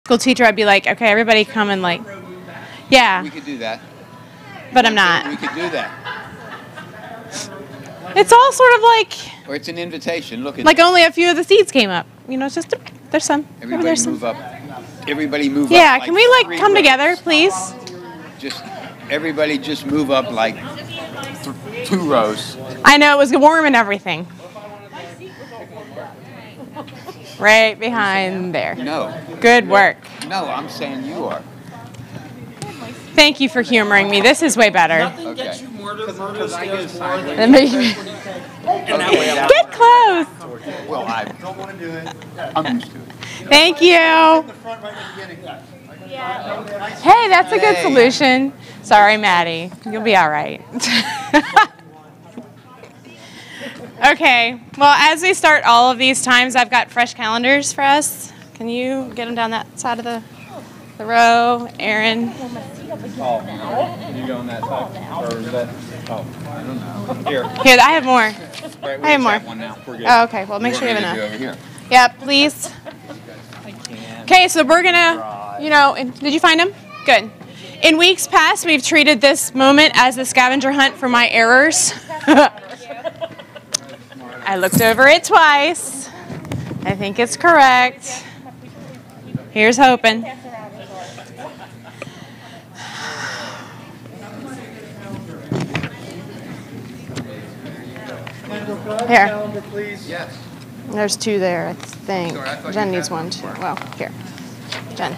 school teacher, I'd be like, okay, everybody come and like, yeah. We could do that. But I'm not. We could do that. It's all sort of like. Or it's an invitation. Look at. Like only a few of the seats came up. You know, it's just there's some. Everybody move up. Everybody move up. Yeah, can we like come together, please? Just everybody just move up like 2 rows. I know, it was warm and everything. Right behind there. No. Good work. No, I'm saying you are. Thank you for humoring me. This is way better. Nothing gets you murder scares more than Get close. Well, I don't want to do it. I'm used to it. Thank you. Hey, that's a good solution. Sorry, Maddie. You'll be all right. Okay. Well, as we start all of these times, I've got fresh calendars for us. Can you get them down that side of the row, Aaron? Oh, can you go on that side? Or is that? Oh, I don't know. Here. Here, I have more. Right, I have more. One now. We're good. Oh, okay. Well, make sure you have enough. Over here. Yeah, please. I can't. Okay, so we're gonna, did you find them? Good. In weeks past, we've treated this moment as the scavenger hunt for my errors. I looked over it twice. I think it's correct. Here's hoping. Here. Calendar, please. Yes. There's 2 there, I think. Sorry, I thought Jen you needs had 1 one too. more. Well, here. Jen.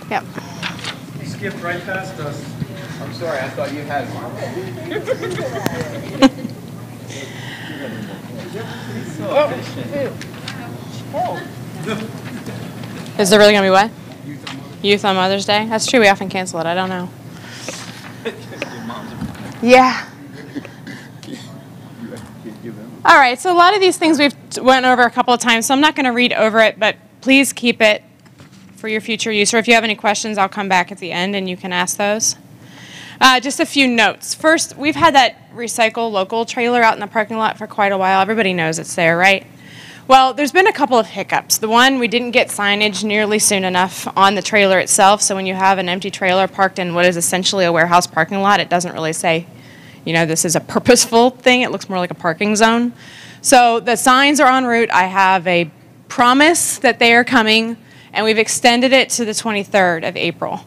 Yep. You skipped right past us. I'm sorry, I thought you had one. Is there really going to be what? Youth on Mother's Day? That's true. We often cancel it. I don't know. Yeah. All right. So a lot of these things we've went over a couple of times, so I'm not going to read over it, but please keep it for your future use. Or if you have any questions, I'll come back at the end and you can ask those. Just a few notes. First, we've had that Recycle Local trailer out in the parking lot for quite a while. Everybody knows it's there, right? Well, there's been a couple of hiccups. The one, we didn't get signage nearly soon enough on the trailer itself, so when you have an empty trailer parked in what is essentially a warehouse parking lot, it doesn't really say, this is a purposeful thing. It looks more like a parking zone. So the signs are en route. I have a promise that they are coming, and we've extended it to the 23rd of April.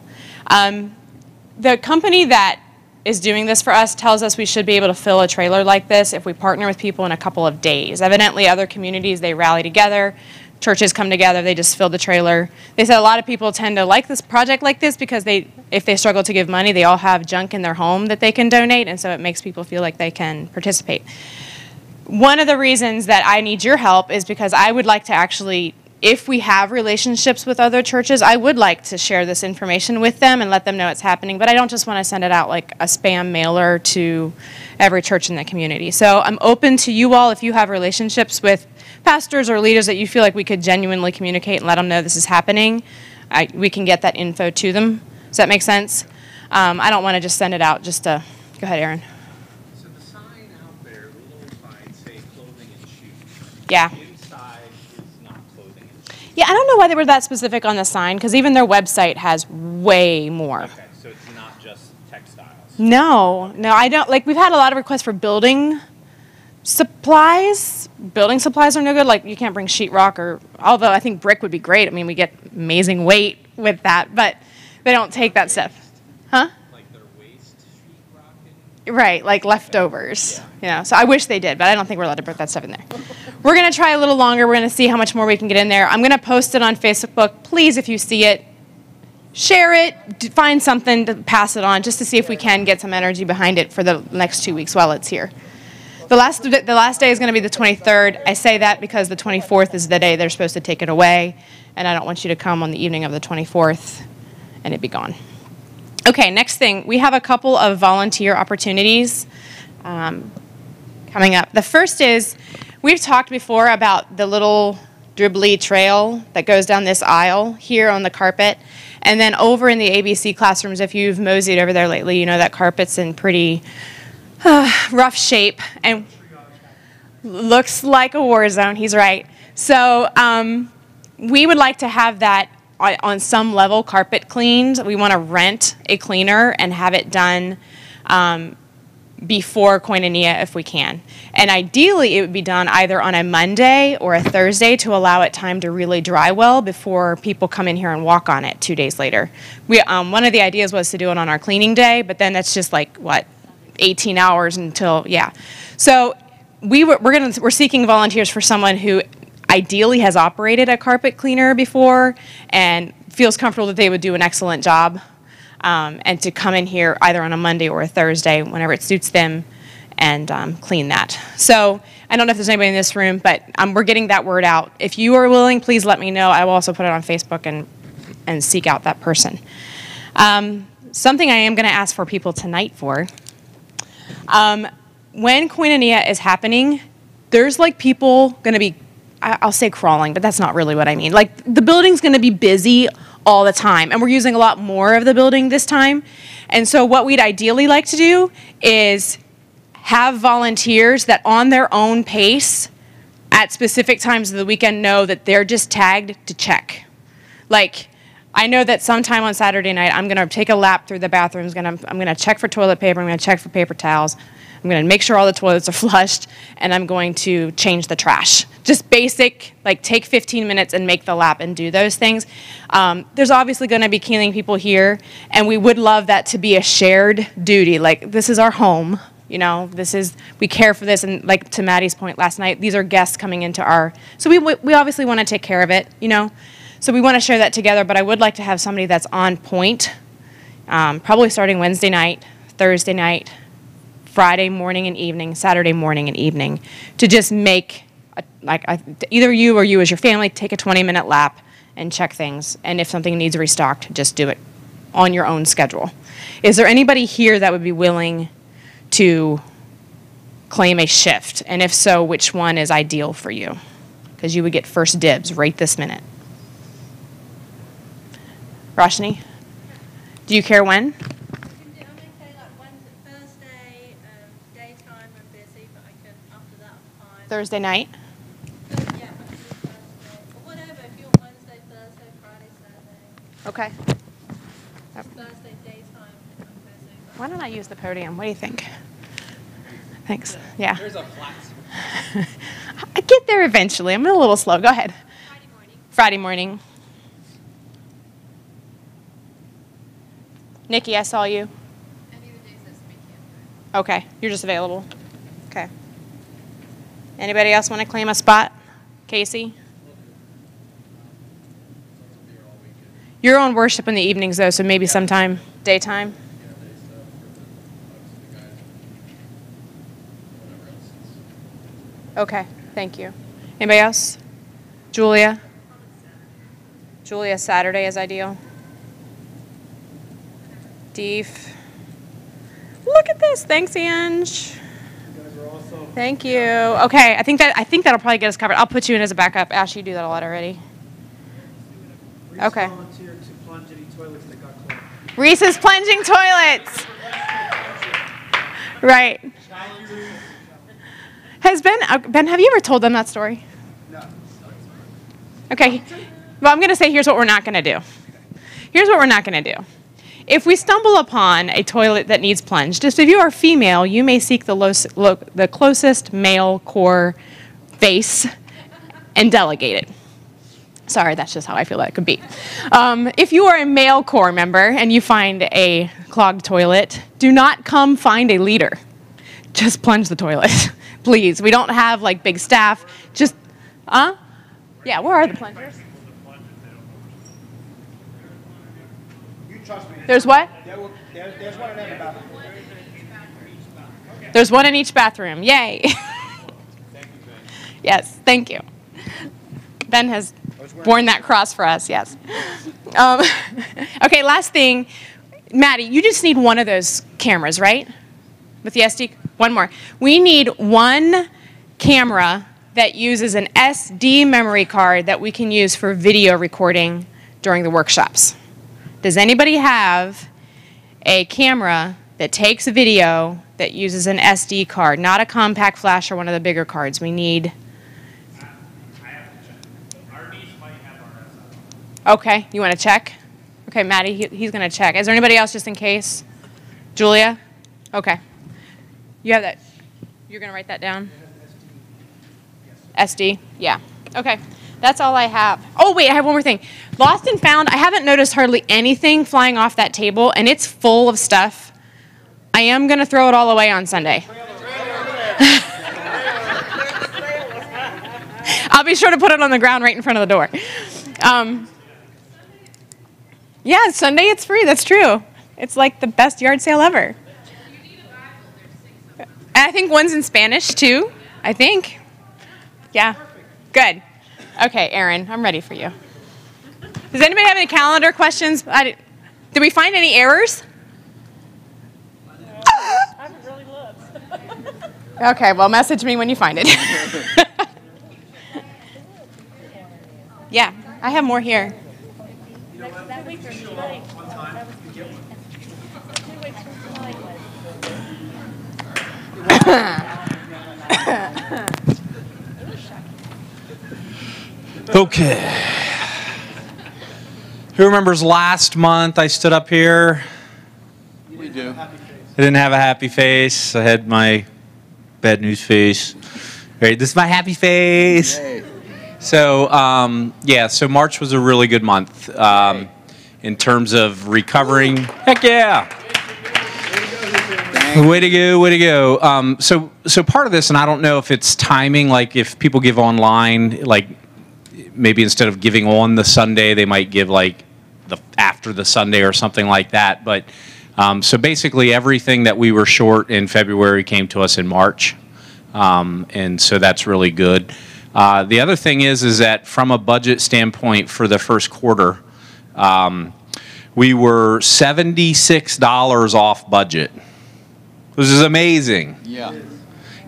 The company that is doing this for us tells us we should be able to fill a trailer like this if we partner with people in a couple of days. Evidently, other communities, they rally together. Churches come together, they just fill the trailer. They said a lot of people tend to like this project like this because if they struggle to give money, they all have junk in their home that they can donate, and so it makes people feel like they can participate. One of the reasons that I need your help is because I would like to actually, if we have relationships with other churches, I would like to share this information with them and let them know it's happening, but I don't just want to send it out like a spam mailer to every church in the community. So I'm open to you all if you have relationships with pastors or leaders that you feel like we could genuinely communicate and let them know this is happening. We can get that info to them. Does that make sense? I don't want to just send it out just to, go ahead, Aaron. So the sign out there, the little sign, say clothing and shoes. Yeah. Inside is not clothing and shoes. Yeah, I don't know why they were that specific on the sign, because even their website has way more. Okay, so it's not just textiles. No, I don't. Like, we've had a lot of requests for building supplies. Building supplies are no good. Like, you can't bring sheetrock although I think brick would be great. I mean, we get amazing weight with that, but they don't take that stuff. Huh? Like their waste sheetrock? Right, like leftovers. Yeah. So I wish they did, but I don't think we're allowed to put that stuff in there. We're going to try a little longer. We're going to see how much more we can get in there. I'm going to post it on Facebook. Please, if you see it, share it, find something to pass it on just to see if we can get some energy behind it for the next 2 weeks while it's here. The last day is going to be the 23rd. I say that because the 24th is the day they're supposed to take it away, and I don't want you to come on the evening of the 24th and it be gone. Okay, next thing. We have a couple of volunteer opportunities coming up. The first is, we've talked before about the little dribbly trail that goes down this aisle here on the carpet, and then over in the ABC classrooms, if you've moseyed over there lately, you know that carpet's in pretty rough shape and looks like a war zone. He's right. So we would like to have that on some level carpet cleaned. We want to rent a cleaner and have it done before Koinonia if we can. And ideally, it would be done either on a Monday or a Thursday to allow it time to really dry well before people come in here and walk on it 2 days later. One of the ideas was to do it on our cleaning day, but then that's just like, what, 18 hours until, yeah. So we're seeking volunteers for someone who ideally has operated a carpet cleaner before and feels comfortable that they would do an excellent job. And to come in here either on a Monday or a Thursday, whenever it suits them, and clean that. So I don't know if there's anybody in this room, but we're getting that word out. If you are willing, please let me know. I will also put it on Facebook and seek out that person. Something I am going to ask for people tonight for. When Koinonia is happening, there's like people going to be, I'll say crawling, but that's not really what I mean. Like the building's going to be busy all the time, and we're using a lot more of the building this time. And so what we'd ideally like to do is have volunteers that on their own pace at specific times of the weekend know that they're just tagged to check. Like, I know that sometime on Saturday night, I'm gonna take a lap through the bathrooms, I'm gonna check for toilet paper, I'm gonna check for paper towels, I'm going to make sure all the toilets are flushed, and I'm going to change the trash. Just basic, like take 15 minutes and make the lap and do those things. There's obviously going to be cleaning people here, and we would love that to be a shared duty. Like, this is our home, you know, we care for this, and like to Maddie's point last night, these are guests coming into so we obviously want to take care of it, you know. So we want to share that together, but I would like to have somebody that's on point, probably starting Wednesday night, Thursday night, Friday morning and evening, Saturday morning and evening, to just make, either you or you as your family, take a 20-minute lap and check things. And if something needs restocked, just do it on your own schedule. Is there anybody here that would be willing to claim a shift? And if so, which one is ideal for you? Because you would get first dibs right this minute. Roshni, do you care when? Thursday night? Yeah, Thursday. Or whatever, if you want Wednesday, Thursday, Friday, Saturday. Okay. Thursday daytime, Thursday. Why don't I use the podium? What do you think? Thanks. Yeah. There's a flat. I get there eventually. I'm a little slow. Go ahead. Friday morning. Friday morning. Nikki, I saw you. Any of the days this weekend. Okay. You're just available. Okay. Anybody else want to claim a spot? Casey? You're on worship in the evenings, though, so maybe sometime daytime? Okay, thank you. Anybody else? Julia? Julia, Saturday is ideal. Deef? Look at this. Thanks, Ange. Thank you. Okay, I think that'll probably get us covered. I'll put you in as a backup. Ash, you do that a lot already. Okay. Volunteered to plunge any toilets that got clogged. Reese's plunging toilets. Right. Has Ben, have you ever told them that story? No. Okay. Well, I'm going to say here's what we're not going to do. Here's what we're not going to do. If we stumble upon a toilet that needs plunged, just if you are female, you may seek the closest male core face and delegate it. Sorry, that's just how I feel that could be. If you are a male core member and you find a clogged toilet, do not come find a leader. Just plunge the toilet, please. We don't have like big staff. Just, yeah, where are the plungers? Trust me. There's what? There's one in every bathroom. There's one in each bathroom. Yay. Yes, thank you. Ben has borne that cross for us, yes. Okay, last thing. Maddie, you just need one of those cameras, right? With the SD? One more. We need one camera that uses an SD memory card that we can use for video recording during the workshops. Does anybody have a camera that takes a video that uses an SD card, not a compact flash or one of the bigger cards? We need. I have to check. Our niche might have our Okay, you want to check? Okay, Maddie, he's going to check. Is there anybody else just in case? Julia? Okay. You have that. You're going to write that down? SD? Yeah. Okay. That's all I have. Oh, wait, I have one more thing. Lost and found, I haven't noticed hardly anything flying off that table, and it's full of stuff. I am going to throw it all away on Sunday. I'll be sure to put it on the ground right in front of the door. Yeah, Sunday it's free. That's true. It's like the best yard sale ever. And I think one's in Spanish, too. I think. Yeah. Good. Okay, Aaron, I'm ready for you. Does anybody have any calendar questions? Did we find any errors? I haven't really looked. Okay, well, message me when you find it. Yeah, I have more here. 2 weeks from tonight. 2 weeks from tonight. Okay. Who remembers last month I stood up here? We do. I didn't have a happy face. I had my bad news face. Right, this is my happy face. Hey. So, yeah, so March was a really good month in terms of recovering. Heck yeah. Way to go, way to go. So part of this, and I don't know if it's timing, like if people give online, like maybe instead of giving on the Sunday, they might give like after the Sunday or something like that. But so basically everything that we were short in February came to us in March. And so that's really good. The other thing is that from a budget standpoint for the first quarter, we were $76 off budget. This is amazing. Yeah.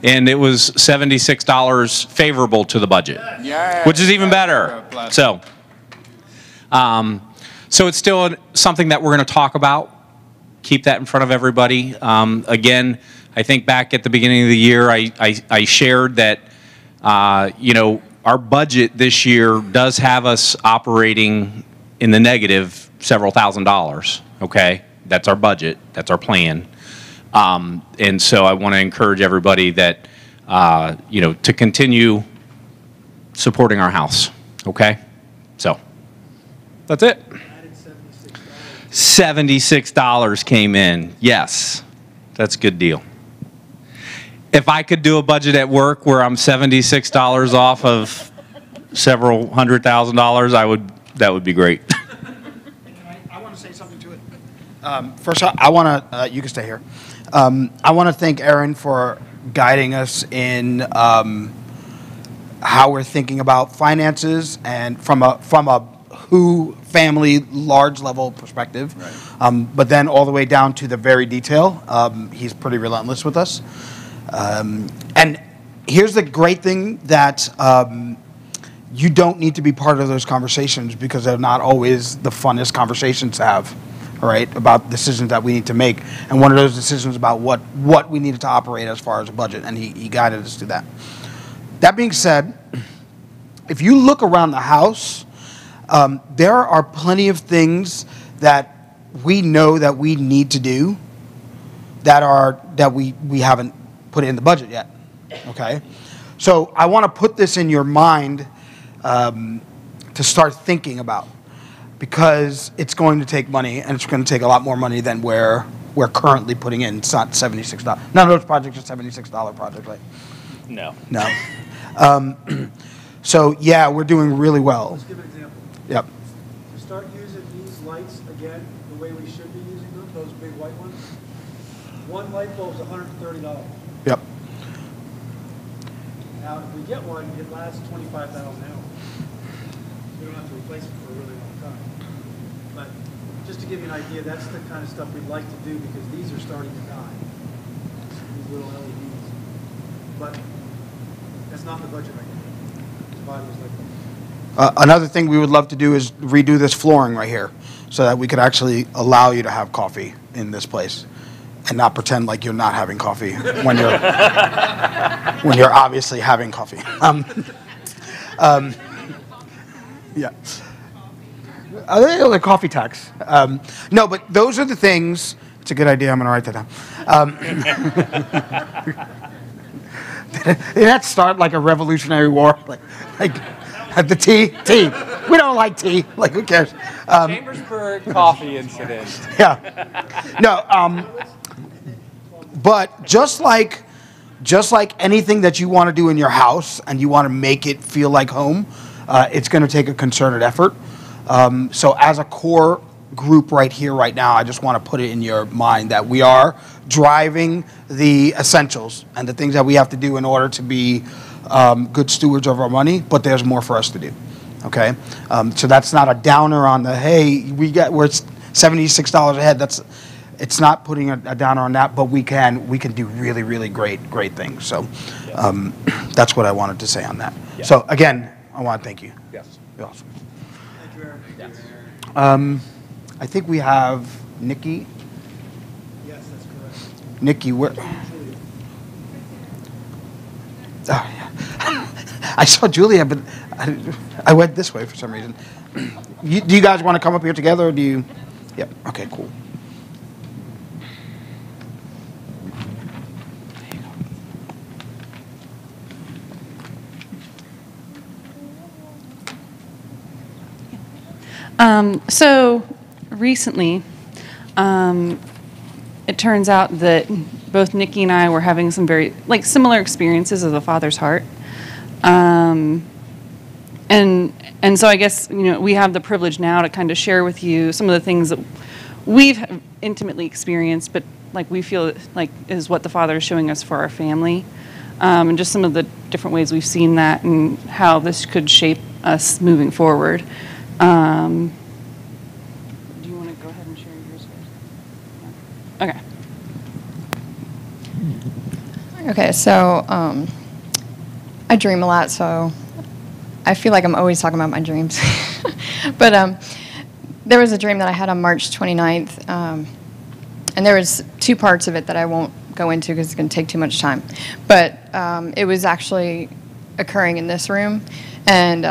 And it was $76 favorable to the budget, Yeah. which is even better. So it's still something that we're going to talk about. Keep that in front of everybody. Again, I think back at the beginning of the year, I shared that, you know, our budget this year does have us operating in the negative several $1,000s, okay? That's our budget. That's our plan. And so I want to encourage everybody that, you know, to continue supporting our house, okay? So that's it. $76 came in. Yes, that's a good deal. If I could do a budget at work where I'm $76 off of several $100,000, that would be great. I want to say something to it. First, I want to, you can stay here. I want to thank Aaron for guiding us in how we're thinking about finances and from a who family large level perspective, right. But then all the way down to the very detail. He's pretty relentless with us. And here's the great thing that you don't need to be part of those conversations because they're not always the funnest conversations to have, all right, about decisions that we need to make. And one of those decisions about what we needed to operate as far as a budget, and he guided us to that. That being said, if you look around the house, there are plenty of things that we know that we need to do that we haven't put it in the budget yet, okay? So I want to put this in your mind to start thinking about because it's going to take money and it's going to take a lot more money than we're currently putting in. It's not $76. None of those projects are $76 projects, right? No. No. So yeah, we're doing really well. Let's give an example. Yep. To start using these lights again, the way we should be using them, those big white ones, one light bulb's $130. Yep. Now, if we get one, it lasts 25,000 hours. We don't have to replace it for a really long time. But just to give you an idea, that's the kind of stuff we'd like to do because these are starting to die. These little LEDs. But that's not the budget right now. Another thing we would love to do is redo this flooring right here so that we could actually allow you to have coffee in this place and not pretend like you're not having coffee when you're obviously having coffee. Yeah. The coffee tax. No, but those are the things. It's a good idea. I'm going to write that down. Did that start like a revolutionary war? Like the tea? Tea. We don't like tea. Like, who cares? Chambersburg coffee incident. Yeah. No, but just like anything that you want to do in your house and you want to make it feel like home, it's going to take a concerted effort. So as a core group right here, right now, I just want to put it in your mind that we are driving the essentials and the things that we have to do in order to be good stewards of our money, but there's more for us to do. Okay? So that's not a downer on the, hey, we're $76 a head. It's not putting a downer on that, but we can do really, really great things. So that's what I wanted to say on that. Yeah. So again, I want to thank you. Yes. You're awesome. Thank you, Eric. Yes. I think we have Nikki. Yes, that's correct. Nikki, where? Julia. Oh, yeah. I saw Julia, but I went this way for some reason. Do you guys want to come up here together, or do you? Yep. Okay, cool. So recently, it turns out that both Nikki and I were having some very similar experiences of the Father's heart, and so I guess we have the privilege now to kind of share with you some of the things that we've intimately experienced, but we feel like is what the Father is showing us for our family, and just some of the different ways we've seen that and how this could shape us moving forward. Do you want to go ahead and share yours first? Okay. Okay, so I dream a lot, so I feel like I'm always talking about my dreams. But there was a dream that I had on March 29th, and there was two parts of it that I won't go into because it's going to take too much time. But it was actually occurring in this room, and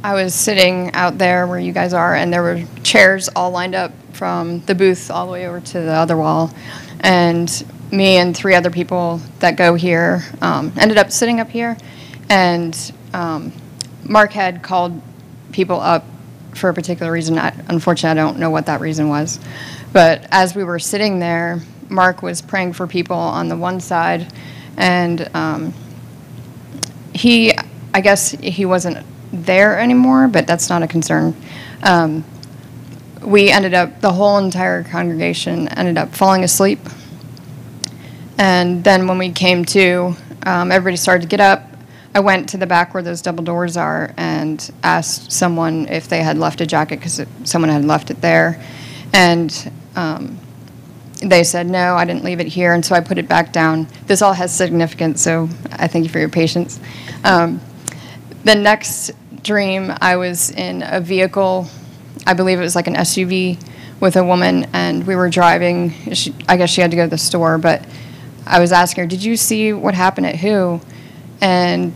I was sitting out there where you guys are, and there were chairs all lined up from the booth all the way over to the other wall. And me and three other people that go here ended up sitting up here. And Mark had called people up for a particular reason. Unfortunately, I don't know what that reason was. But as we were sitting there, Mark was praying for people on the one side. And I guess he wasn't there anymore, but that's not a concern. We ended up, the whole entire congregation ended up falling asleep. And then when we came to, everybody started to get up. I went to the back where those double doors are and asked someone if they had left a jacket because someone had left it there. And they said, no, I didn't leave it here. And so I put it back down. This all has significance, so I thank you for your patience. The next dream, I was in a vehicle, I believe it was like an SUV with a woman, and we were driving. I guess she had to go to the store, but I was asking her, did you see what happened at who? And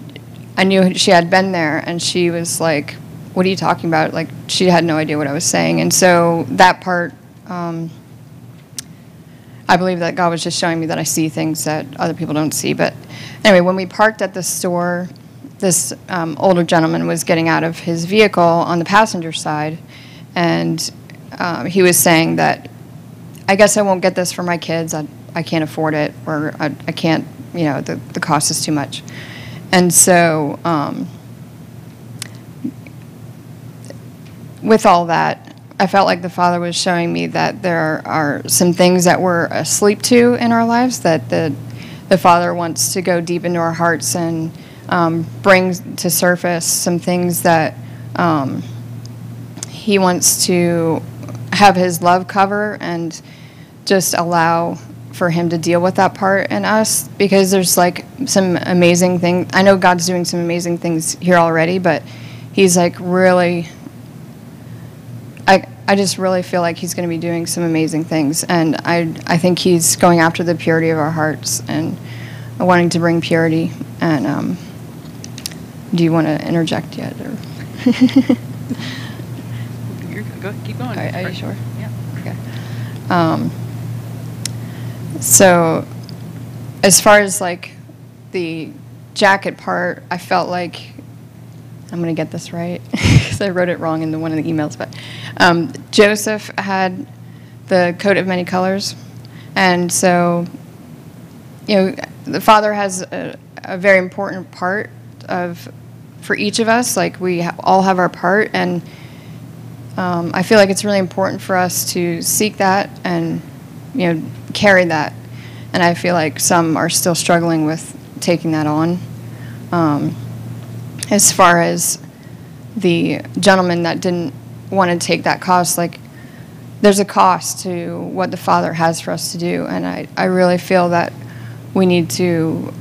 I knew she had been there, and she was like, what are you talking about? Like, she had no idea what I was saying. And so that part, I believe that God was just showing me that I see things that other people don't see. But anyway, when we parked at the store, this older gentleman was getting out of his vehicle on the passenger side, and he was saying that, I guess I won't get this for my kids. I can't afford it, or I can't, the cost is too much. And so with all that, I felt like the Father was showing me that there are some things that we're asleep to in our lives, that the Father wants to go deep into our hearts and bring to surface some things that He wants to have His love cover and just allow for Him to deal with that part in us, because there's some amazing things. I know God's doing some amazing things here already, but He's really, I just really feel like He's going to be doing some amazing things, and I think He's going after the purity of our hearts and wanting to bring purity. And do you want to interject yet? Or Go, keep going. Are you sure? Yeah. Okay. So, as far as like the jacket part, I felt like I'm going to get this right because I wrote it wrong in one of the emails. But Joseph had the coat of many colors, and so the Father has a very important part for each of us. Like we all have our part, and I feel like it's really important for us to seek that and carry that. And I feel like some are still struggling with taking that on. As far as the gentleman that didn't want to take that cost, like there's a cost to what the Father has for us to do, and I really feel that we need to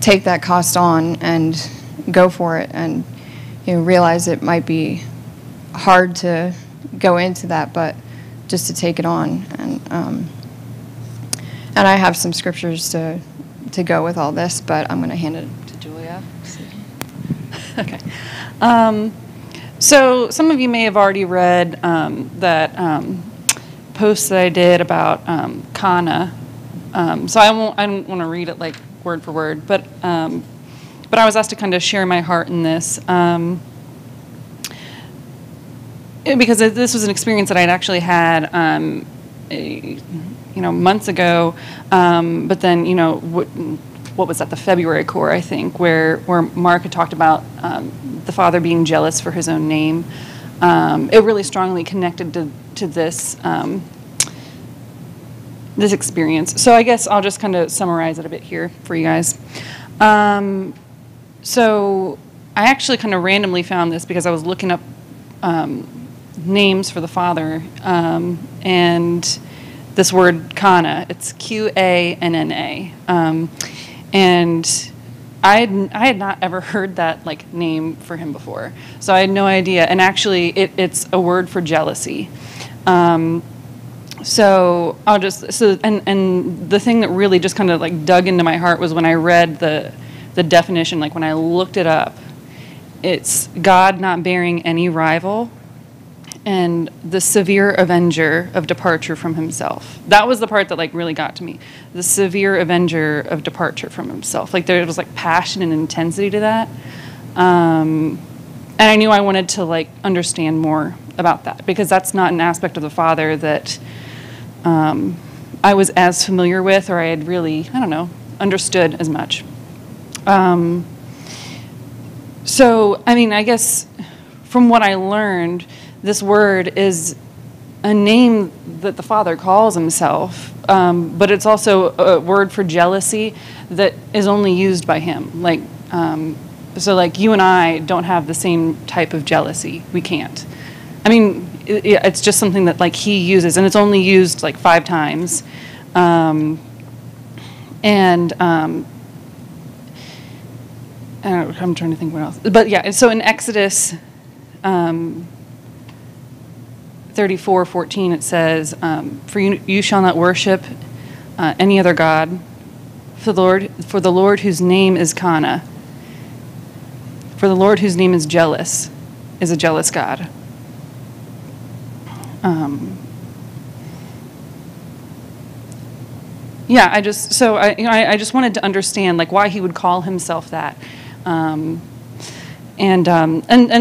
take that cost on and go for it, and realize it might be hard to go into that, but just to take it on. And I have some scriptures to go with all this, but I'm going to hand it to Julia. Okay. So some of you may have already read that post that I did about Kana. So I don't want to read it like word for word, but I was asked to kind of share my heart in this because this was an experience that I'd actually had months ago, but then what was that, the February core, I think, where Mark had talked about the Father being jealous for his own name. It really strongly connected to this this experience. So I guess I'll just kind of summarize it a bit here for you guys. So I actually kind of randomly found this because I was looking up names for the Father, and this word Kana, it's Q-A-N-N-A. And I had not ever heard that like name for him before, so I had no idea. And actually, it's a word for jealousy. So I'll just and the thing that really just kind of like dug into my heart was when I read the definition. Like when I looked it up, it's God not bearing any rival, and the severe avenger of departure from himself. That was the part that like really got to me. The severe avenger of departure from himself. Like there was like passion and intensity to that. And I knew I wanted to like understand more about that because that's not an aspect of the Father that I was as familiar with, or I had really, understood as much. So, I mean, I guess from what I learned, this word is a name that the Father calls himself, but it's also a word for jealousy that is only used by him. Like, so like you and I don't have the same type of jealousy. We can't. I mean, it's just something that like he uses, and it's only used like 5 times. I'm trying to think what else. But yeah, so in Exodus 34:14 it says, "For you shall not worship any other god, for the Lord whose name is Kana. For the Lord whose name is jealous is a jealous God." I just wanted to understand like why he would call himself that. And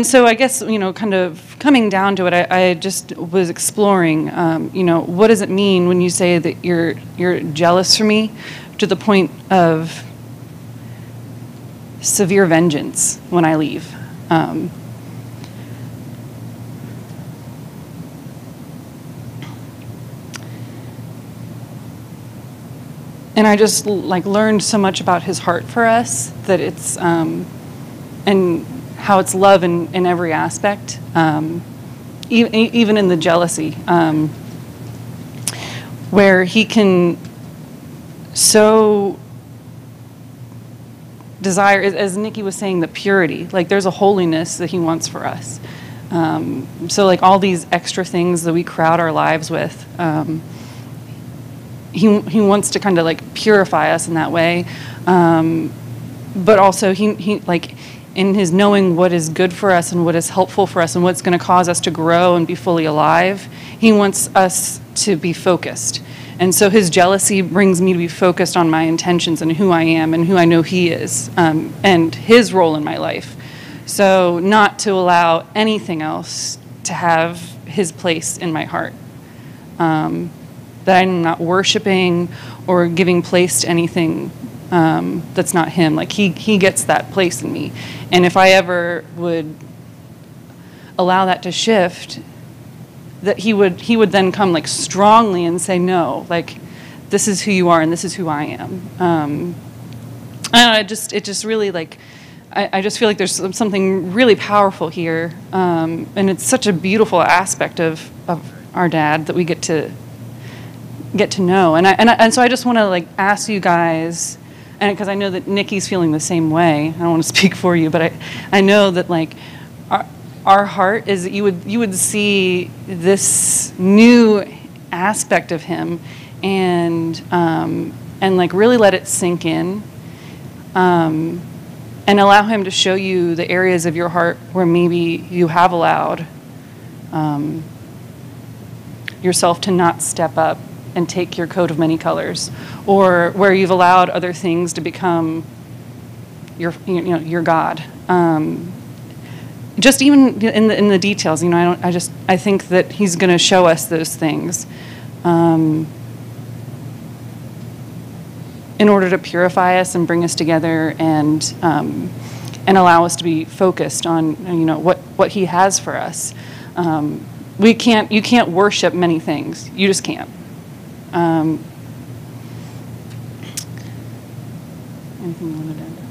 so I guess, kind of coming down to it, I just was exploring, what does it mean when you say that you're jealous for me to the point of severe vengeance when I leave? And I just like learned so much about his heart for us that it's, and how it's love in every aspect, even in the jealousy, where he can so desire, as Nikki was saying, the purity. Like there's a holiness that he wants for us. So like all these extra things that we crowd our lives with, he wants to kind of like purify us in that way, but also he like in his knowing what is good for us and what is helpful for us and what's going to cause us to grow and be fully alive, he wants us to be focused. And so his jealousy brings me to be focused on my intentions and who I am and who I know he is, and his role in my life. So not to allow anything else to have his place in my heart. That I'm not worshiping or giving place to anything that's not him. Like he gets that place in me. And if I ever would allow that to shift, that he would then come like strongly and say, no, like this is who you are and this is who I am. I don't know, it just really like, I just feel like there's something really powerful here. And it's such a beautiful aspect of our dad that we get to know. And so I just want to like ask you guys, and because I know that Nikki's feeling the same way. I don't want to speak for you, but I know that like our heart is that you would see this new aspect of him, and like really let it sink in, and allow him to show you the areas of your heart where maybe you have allowed yourself to not step up and take your coat of many colors, or where you've allowed other things to become your God. Just even in the details, I think that he's going to show us those things in order to purify us and bring us together and allow us to be focused on what he has for us. You can't worship many things. You just can't. Anything you wanted to add to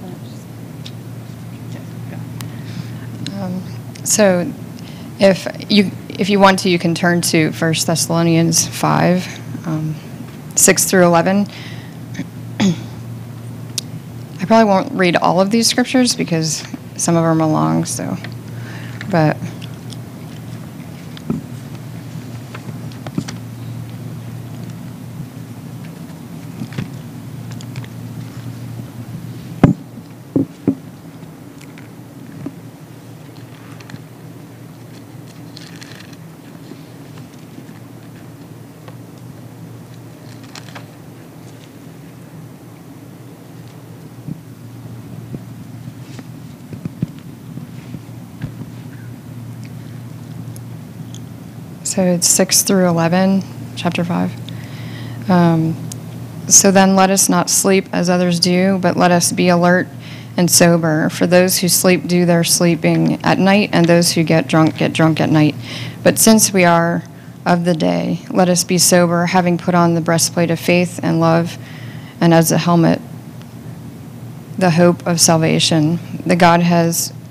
that? So if you want to, you can turn to 1 Thessalonians 5, 6 through 11. I probably won't read all of these scriptures because some of them are long, but so it's 6 through 11, chapter 5. So then let us not sleep as others do, but let us be alert and sober. For those who sleep do their sleeping at night, and those who get drunk at night. But since we are of the day, let us be sober, having put on the breastplate of faith and love, and as a helmet, the hope of salvation.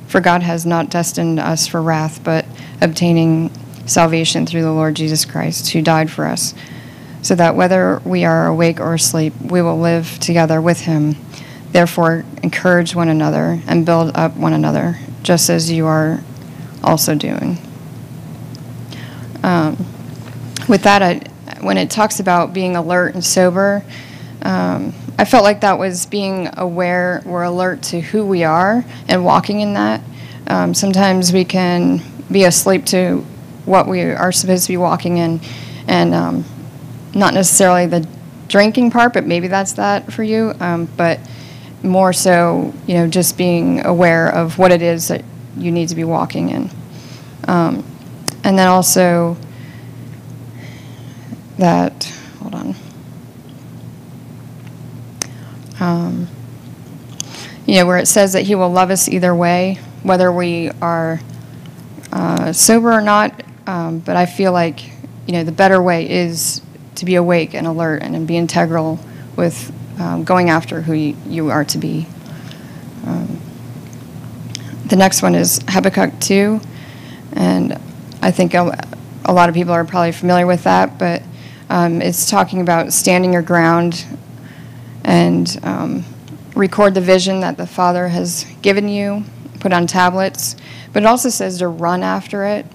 For God has not destined us for wrath, but obtaining salvation through the Lord Jesus Christ, who died for us, so that whether we are awake or asleep, we will live together with him. Therefore, encourage one another and build up one another, just as you are also doing. With that, when it talks about being alert and sober, I felt like that was being aware or alert to who we are and walking in that. Sometimes we can be asleep to what we are supposed to be walking in, and not necessarily the drinking part, but maybe that's that for you, but more so, just being aware of what it is that you need to be walking in. And then also that, hold on. Where it says that he will love us either way, whether we are sober or not, but I feel like, the better way is to be awake and alert and be integral with going after who you are to be. The next one is Habakkuk 2, and I think a lot of people are probably familiar with that, but it's talking about standing your ground and record the vision that the Father has given you, put on tablets, but it also says to run after it.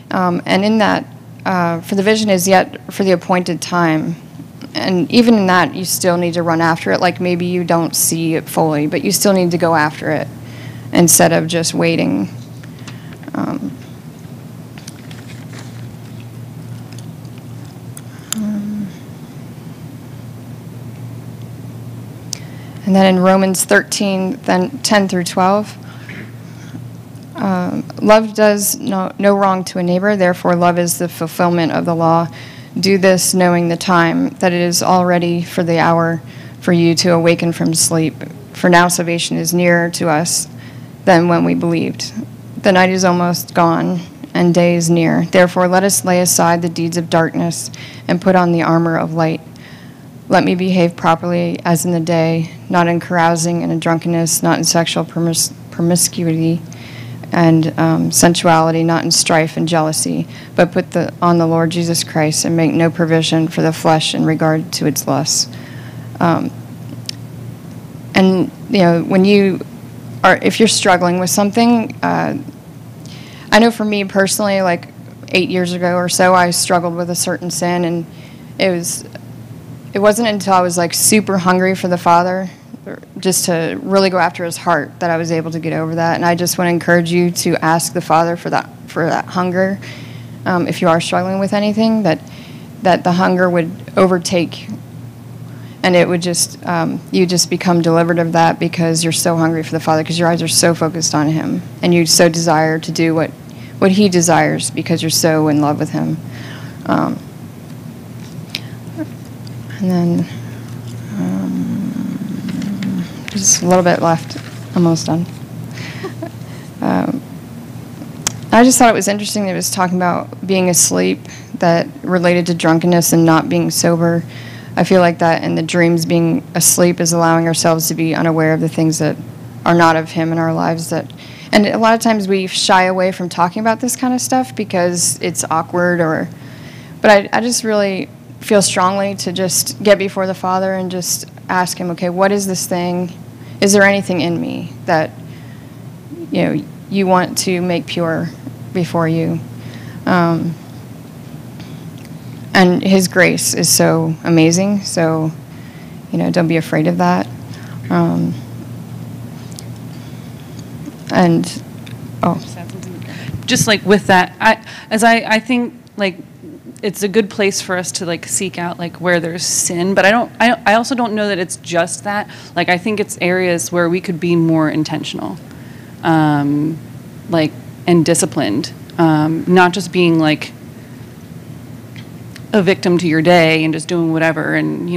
And in that, for the vision is yet for the appointed time. And even in that, you still need to run after it. Like maybe you don't see it fully, but you still need to go after it. instead of just waiting. And then in Romans 13, then 10 through 12, love does no wrong to a neighbor, therefore love is the fulfillment of the law. Do this knowing the time, that it is already for the hour for you to awaken from sleep. For now salvation is nearer to us than when we believed. The night is almost gone, and day is near. Therefore let us lay aside the deeds of darkness and put on the armor of light. Let me behave properly as in the day, not in carousing and in drunkenness, not in sexual promiscuity and sensuality, not in strife and jealousy, but put on the Lord Jesus Christ and make no provision for the flesh in regard to its lusts. And when if you're struggling with something, I know for me personally, like 8 years ago or so, I struggled with a certain sin, and it wasn't until I was like super hungry for the Father, just to really go after his heart, that I was able to get over that. And I just want to encourage you to ask the Father for that hunger. If you are struggling with anything, that the hunger would overtake, and it would just you just become delivered of that, because you're so hungry for the Father, because your eyes are so focused on him, and you so desire to do what he desires, because you're so in love with him. And then just a little bit left. Almost done. I just thought it was interesting that it was talking about being asleep, that related to drunkenness and not being sober. I feel like that in the dreams, being asleep is allowing ourselves to be unaware of the things that are not of him in our lives. And a lot of times we shy away from talking about this kind of stuff because it's awkward, but I just really feel strongly to just get before the Father and just ask him, okay, what is this thing? Is there anything in me that you want to make pure before you? And his grace is so amazing, so don't be afraid of that. Just like with that, I think like it's a good place for us to like seek out like where there's sin, but I also don't know that it's just that. Like I think it's areas where we could be more intentional, like and disciplined, not just being like a victim to your day and just doing whatever and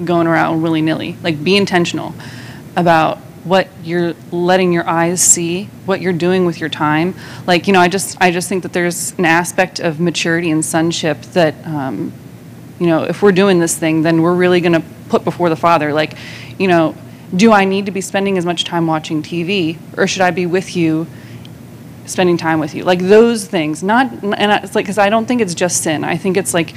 going around willy-nilly. Like be intentional about what you're letting your eyes see, what you're doing with your time. Like, I just think that there's an aspect of maturity and sonship that, if we're doing this thing, then we're really going to put before the Father. Like, do I need to be spending as much time watching TV, or should I be with you, spending time with you? Like those things, it's like, because I don't think it's just sin. I think it's like,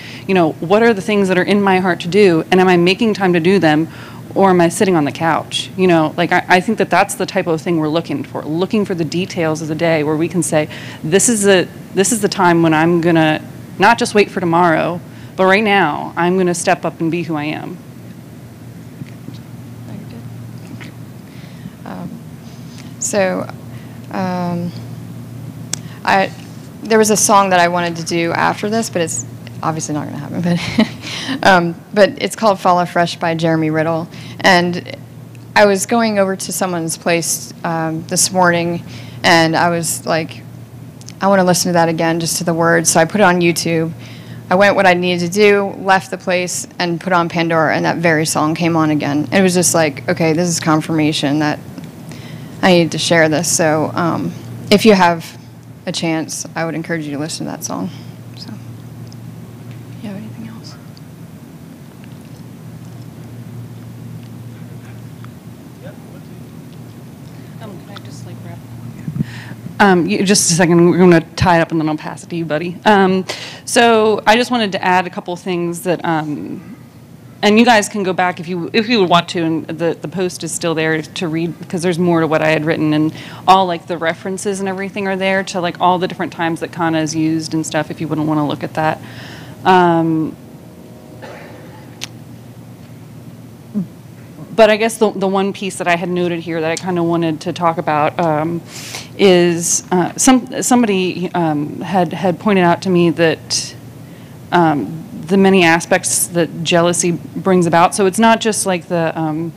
what are the things that are in my heart to do, and am I making time to do them? Or am I sitting on the couch? Like I think that that's the type of thing we're looking for the details of the day, where we can say, this is the time when I'm gonna not just wait for tomorrow, but right now I'm gonna step up and be who I am. There was a song that I wanted to do after this, but it's obviously not going to happen. But it's called "Fall Afresh" by Jeremy Riddle, and I was going over to someone's place this morning, and I was like, I want to listen to that again, just to the words. So I put it on YouTube. I went what I needed to do, left the place, and put on Pandora, and that very song came on again. And it was just like, okay, this is confirmation that I needed to share this. So if you have a chance, I would encourage you to listen to that song. So, do you have anything else? Can I just like wrap? Just a second, we're going to tie it up and then I'll pass it to you, buddy. So I just wanted to add a couple things that, and you guys can go back if you would want to, and the post is still there to read, because there's more to what I had written, and all like the references and everything are there to like all the different times that kana is used and stuff, if you wouldn't want to look at that. But I guess the one piece that I had noted here that I kind of wanted to talk about is somebody had pointed out to me that the many aspects that jealousy brings about. So it's not just like the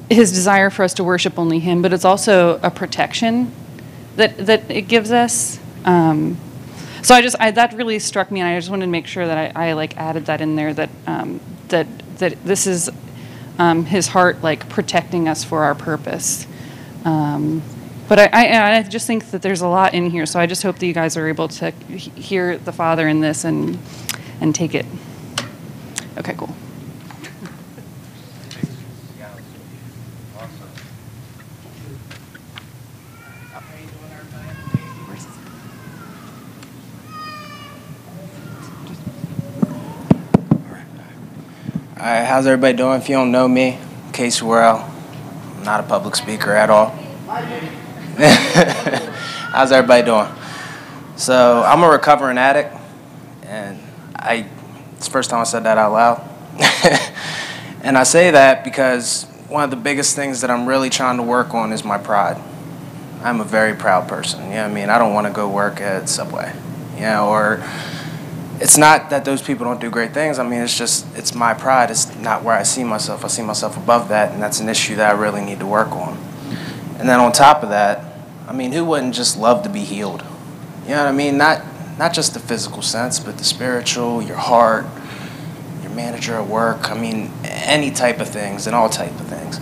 his desire for us to worship only him, but it's also a protection that it gives us. So that really struck me, and I just wanted to make sure that I like added that in there, that that this is his heart like protecting us for our purpose. But I just think that there's a lot in here, so I just hope that you guys are able to hear the Father in this and take it. Okay, cool. Alright, how's everybody doing? If you don't know me, Casey Worrell, I'm not a public speaker at all. How's everybody doing? So, I'm a recovering addict, and it's the first time I said that out loud. And I say that because one of the biggest things that I'm really trying to work on is my pride. I'm a very proud person, you know what I mean? I don't want to go work at Subway, you know, or it's not that those people don't do great things. I mean, it's my pride. It's not where I see myself. I see myself above that, and that's an issue that I really need to work on. And then on top of that, I mean, who wouldn't just love to be healed? You know what I mean? Not just the physical sense, but the spiritual, your heart, your manager at work. I mean, any type of things and all type of things.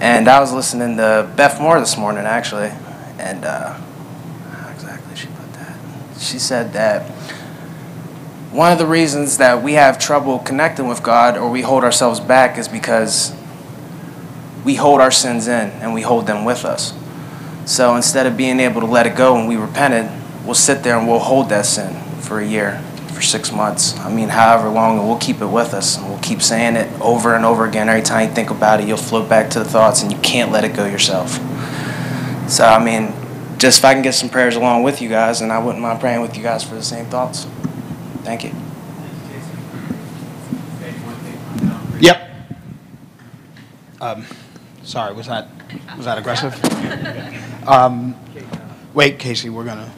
And I was listening to Beth Moore this morning, actually, and how exactly she put that? She said that one of the reasons that we have trouble connecting with God or we hold ourselves back is because we hold our sins in and we hold them with us. So instead of being able to let it go when we repented, we'll sit there and we'll hold that sin for a year, for 6 months. I mean, however long, and we'll keep it with us. And we'll keep saying it over and over again. Every time you think about it, you'll float back to the thoughts and you can't let it go yourself. So, I mean, just if I can get some prayers along with you guys, and I wouldn't mind praying with you guys for the same thoughts. Thank you. Yep. Sorry, was that aggressive? Wait, Casey, we're gonna.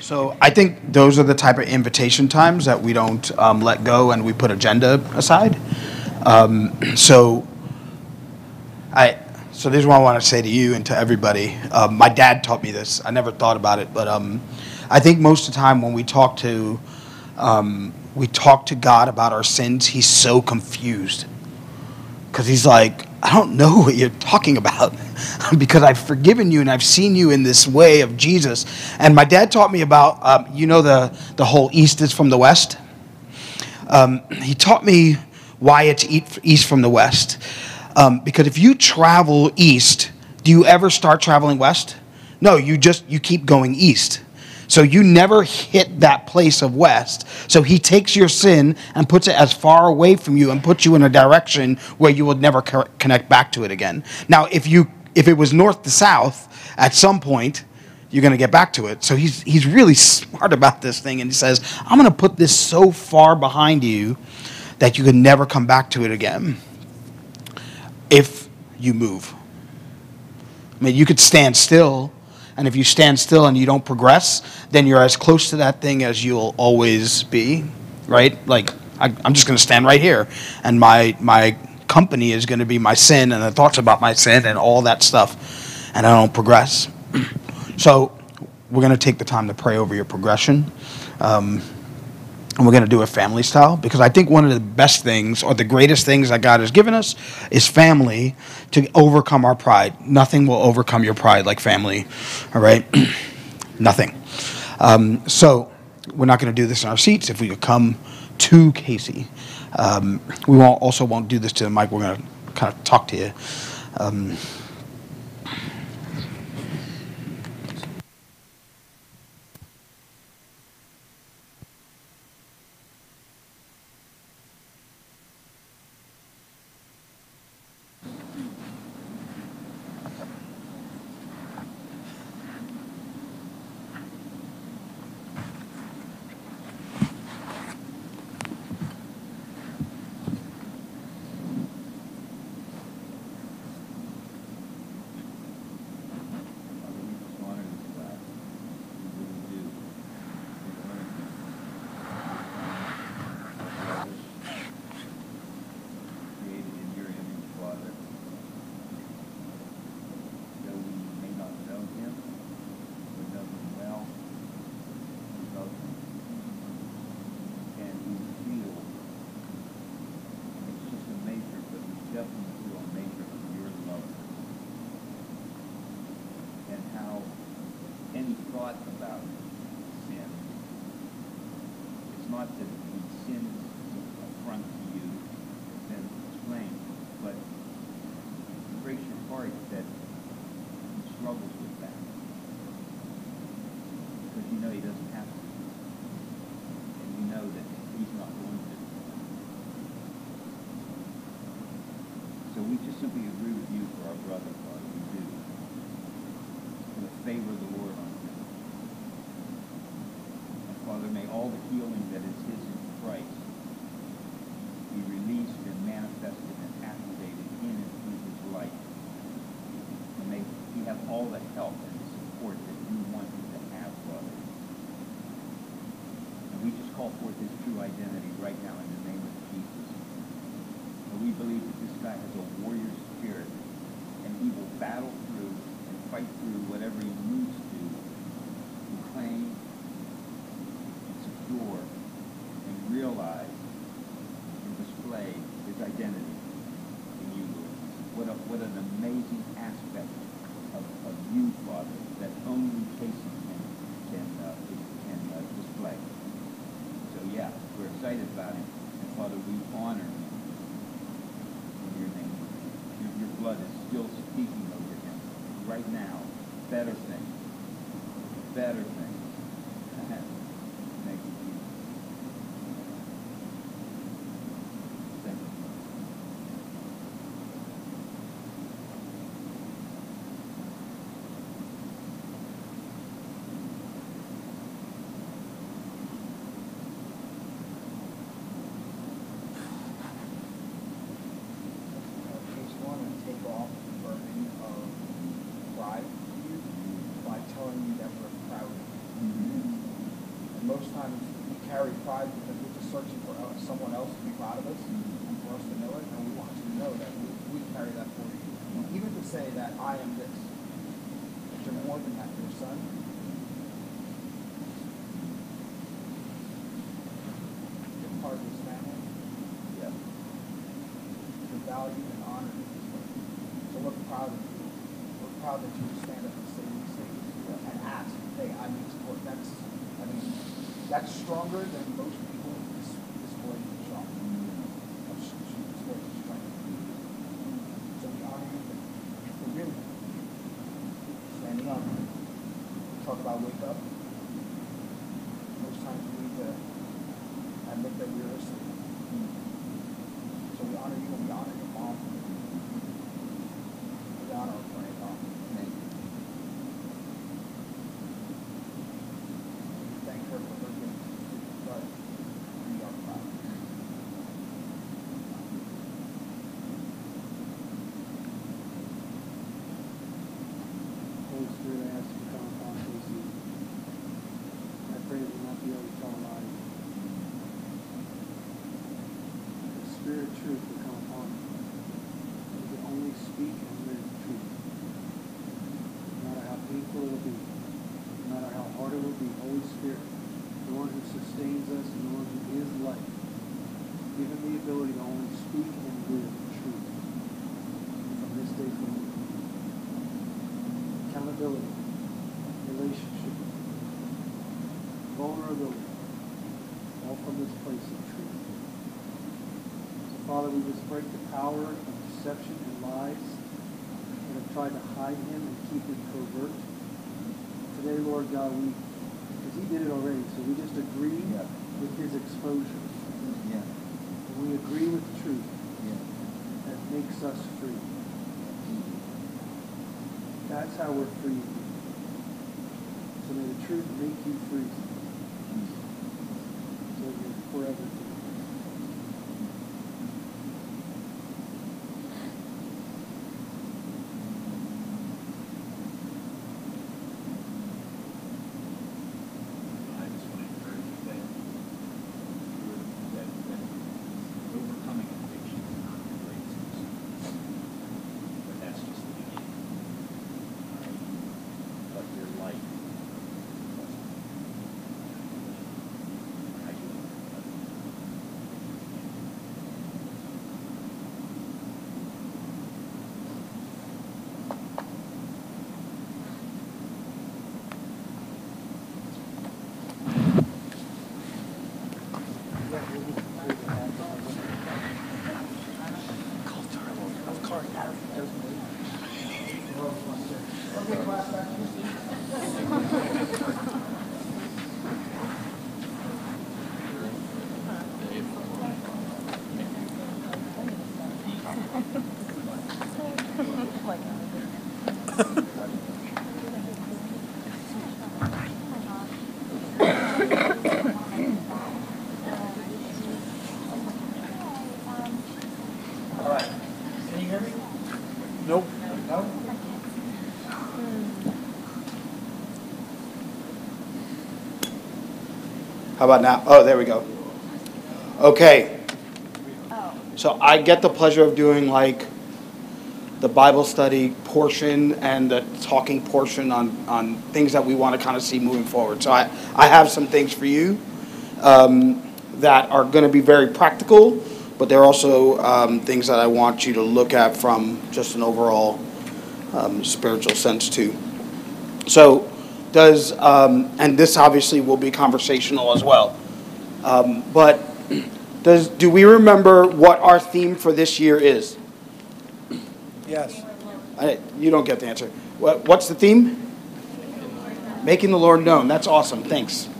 So I think those are the type of invitation times that we don't let go and we put agenda aside. So this is what I want to say to you and to everybody. My dad taught me this. I never thought about it, but I think most of the time when we talk to God about our sins, he's so confused. Because he's like, I don't know what you're talking about because I've forgiven you and I've seen you in this way of Jesus. And my dad taught me about, the whole east is from the west. He taught me why it's east from the west. Because if you travel east, do you ever start traveling west? No, you keep going east. So you never hit that place of west. So he takes your sin and puts it as far away from you and puts you in a direction where you will never connect back to it again. Now, if it was north to south, at some point, you're going to get back to it. So he's really smart about this thing, and he says, I'm going to put this so far behind you that you can never come back to it again if you move. I mean, you could stand still. And if you stand still and you don't progress, then you're as close to that thing as you'll always be, right? Like, I'm just going to stand right here, and my company is going to be my sin and the thoughts about my sin and all that stuff, and I don't progress. So we're going to take the time to pray over your progression, and we're going to do it family style, because I think one of the best things or the greatest things that God has given us is family to overcome our pride. Nothing will overcome your pride like family, all right? Nothing. So we're not going to do this in our seats. If we could come to Casey. We won't do this to the mic. We're going to kind of talk to you. not about sin. It's not that when sin is an affront to you, then explain. But it breaks your heart that he struggles with that. Because you know he doesn't have to. And you know that he's not going to. So we just simply agree with you for our brother, Father. We do. For the favor of the Lord on him. And Father, may all the healing that is his in Christ be released and manifested and activated in and through his life. And may he have all the help and the support that you want him to have, Father. And we just call forth his true identity right now in the name of Jesus. And we believe that this guy has a warrior spirit, and he will battle through and fight through whatever he needs to claim and secure and realize and display his identity in you, Lord. What an amazing aspect of you, Father, that only Casey can display. So yeah, we're excited about him, and Father, we honor him in your name. Your blood is still speaking over him right now. Better things. Better things. Thank you, Jesus. Thank you. Case one and take off the burden of pride from you by telling you that we're proud of you. And most times we carry pride because we're just searching for someone else to be proud of us and for us to know it, and we want you to know that we carry that for you. Even to say that I am this, that you're more than that, you're a son. You're part of this family. Yeah. You're valued and honored in this way. So we're proud of you. We're proud that you stand up and say these things and ask, hey, I need support. That's stronger than most people display strong. Display strength. So we honor you for really standing up. Talk about wake up. Most times we need to admit that we're asleep. So we honor you and we honor your mom. We honor our friend mom. Thank you. We thank her for her giving but we are proud. Holy Spirit, I ask you to come upon Casey. I pray that we'll not be able to tell a lie. The Spirit of truth will come upon him. He can only speak and live truth. No matter how painful it will be, no matter how hard it will be, Holy Spirit, the one who sustains us and the one who is life, give him the ability to only speak and live truth from this day forward. Accountability, relationship, vulnerability, all from this place of truth. So, Father, we just break the power of deception and lies that have tried to hide him and keep him covert. Today, Lord God, because he did it already, so we just agree with his exposure. Yeah. And we agree with truth that makes us free. That's how we're free. So may the truth make you free. So you're forever free. I just want to encourage you that overcoming addiction is not the greatest concern. But that's just the beginning. But your life I do. How about now? Oh, there we go. Okay. So I get the pleasure of doing like the Bible study portion and the talking portion on things that we want to kind of see moving forward. So I have some things for you that are going to be very practical, but they're also things that I want you to look at from just an overall spiritual sense too. So and this obviously will be conversational as well, but do we remember what our theme for this year is? Yes. You don't get the answer. What's the theme? Making the Lord known. That's awesome. Thanks.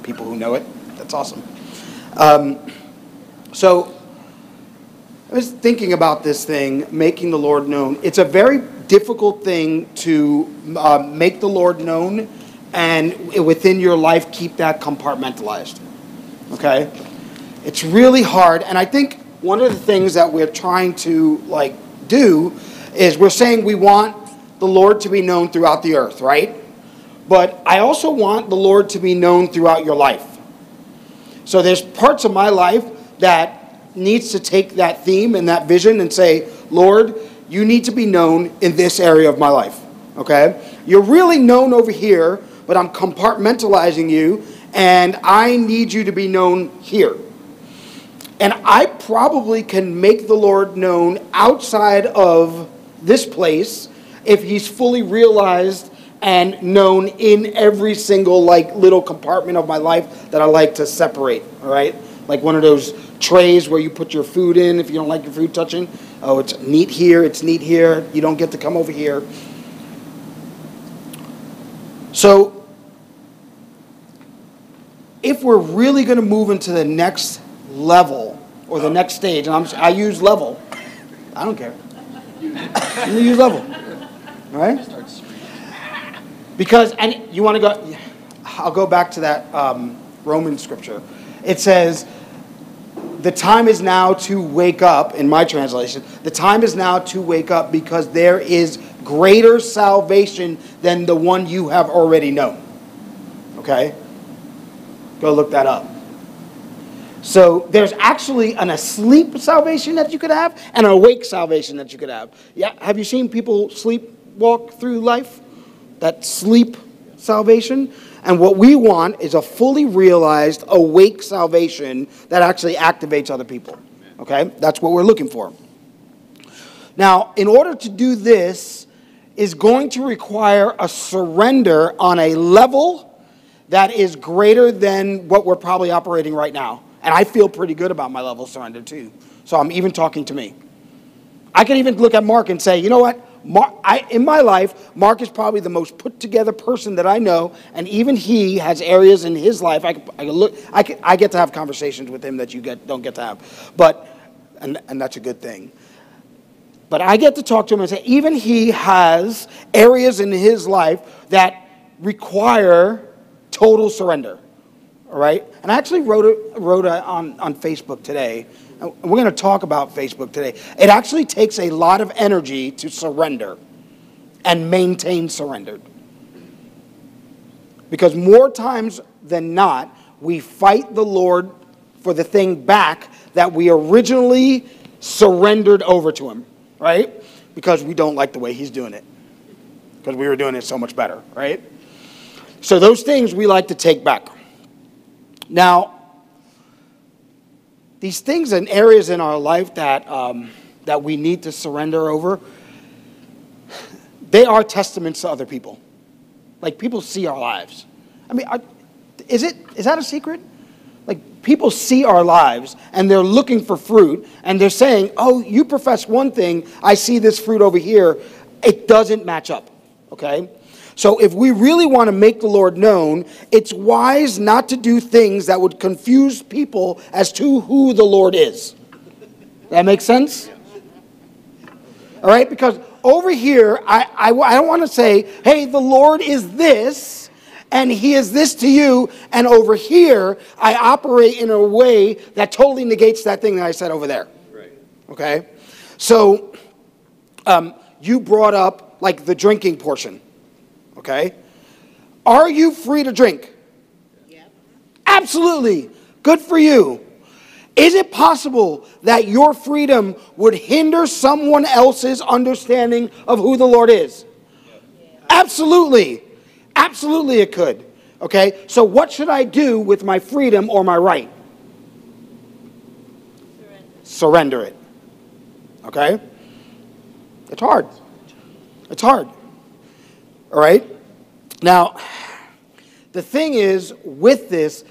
People who know it. That's awesome. So I was thinking about this thing, making the Lord known. It's a very difficult thing to make the Lord known and within your life keep that compartmentalized. Okay? It's really hard. And I think one of the things that we're trying to do is we're saying we want the Lord to be known throughout the earth, right? But I also want the Lord to be known throughout your life. So there's parts of my life that needs to take that theme and that vision and say, Lord, you need to be known in this area of my life, okay? You're really known over here, but I'm compartmentalizing you, and I need you to be known here. And I probably can make the Lord known outside of this place if he's fully realized and known in every single little compartment of my life that I like to separate, all right? Like one of those trays where you put your food in if you don't like your food touching. Oh, it's neat here, you don't get to come over here. So if we're really going to move into the next level or the next stage, and I use level. I don't care. I'm going to use level. All right? Because, and you want to go, I'll go back to that Roman scripture. It says, the time is now to wake up, in my translation, the time is now to wake up because there is greater salvation than the one you have already known. Okay? Go look that up. So there's actually an asleep salvation that you could have and an awake salvation that you could have. Yeah, have you seen people sleepwalk through life? That sleep salvation? And what we want is a fully realized, awake salvation that actually activates other people. Okay? That's what we're looking for. Now, in order to do this is going to require a surrender on a level that is greater than what we're probably operating right now. And I feel pretty good about my level of surrender too. So I'm even talking to me. I can even look at Mark and say, you know what? In my life, Mark is probably the most put together person that I know, and even he has areas in his life. I get to have conversations with him that you don't get to have, and that's a good thing. But I get to talk to him and say, even he has areas in his life that require total surrender. All right, and I actually wrote on Facebook today. And we're going to talk about Facebook today. It actually takes a lot of energy to surrender and maintain surrendered. Because more times than not, we fight the Lord for the thing back that we originally surrendered over to him, right? Because we don't like the way he's doing it. Because we were doing it so much better, right? So those things we like to take back. Now, these things and areas in our life that we need to surrender over, they are testaments to other people. Like, people see our lives. I mean, is that a secret? Like, people see our lives, and they're looking for fruit, and they're saying, oh, you profess one thing, I see this fruit over here. It doesn't match up, okay? So if we really want to make the Lord known, it's wise not to do things that would confuse people as to who the Lord is. That makes sense? All right? Because over here, I don't want to say, hey, the Lord is this, and he is this to you, and over here, I operate in a way that totally negates that thing that I said over there. Right. Okay? So you brought up, the drinking portion. Okay? Are you free to drink? Yep. Absolutely. Good for you. Is it possible that your freedom would hinder someone else's understanding of who the Lord is? Absolutely. Absolutely it could. Okay? So what should I do with my freedom or my right? Surrender it. Okay? It's hard. It's hard. All right? Now, the thing is, with this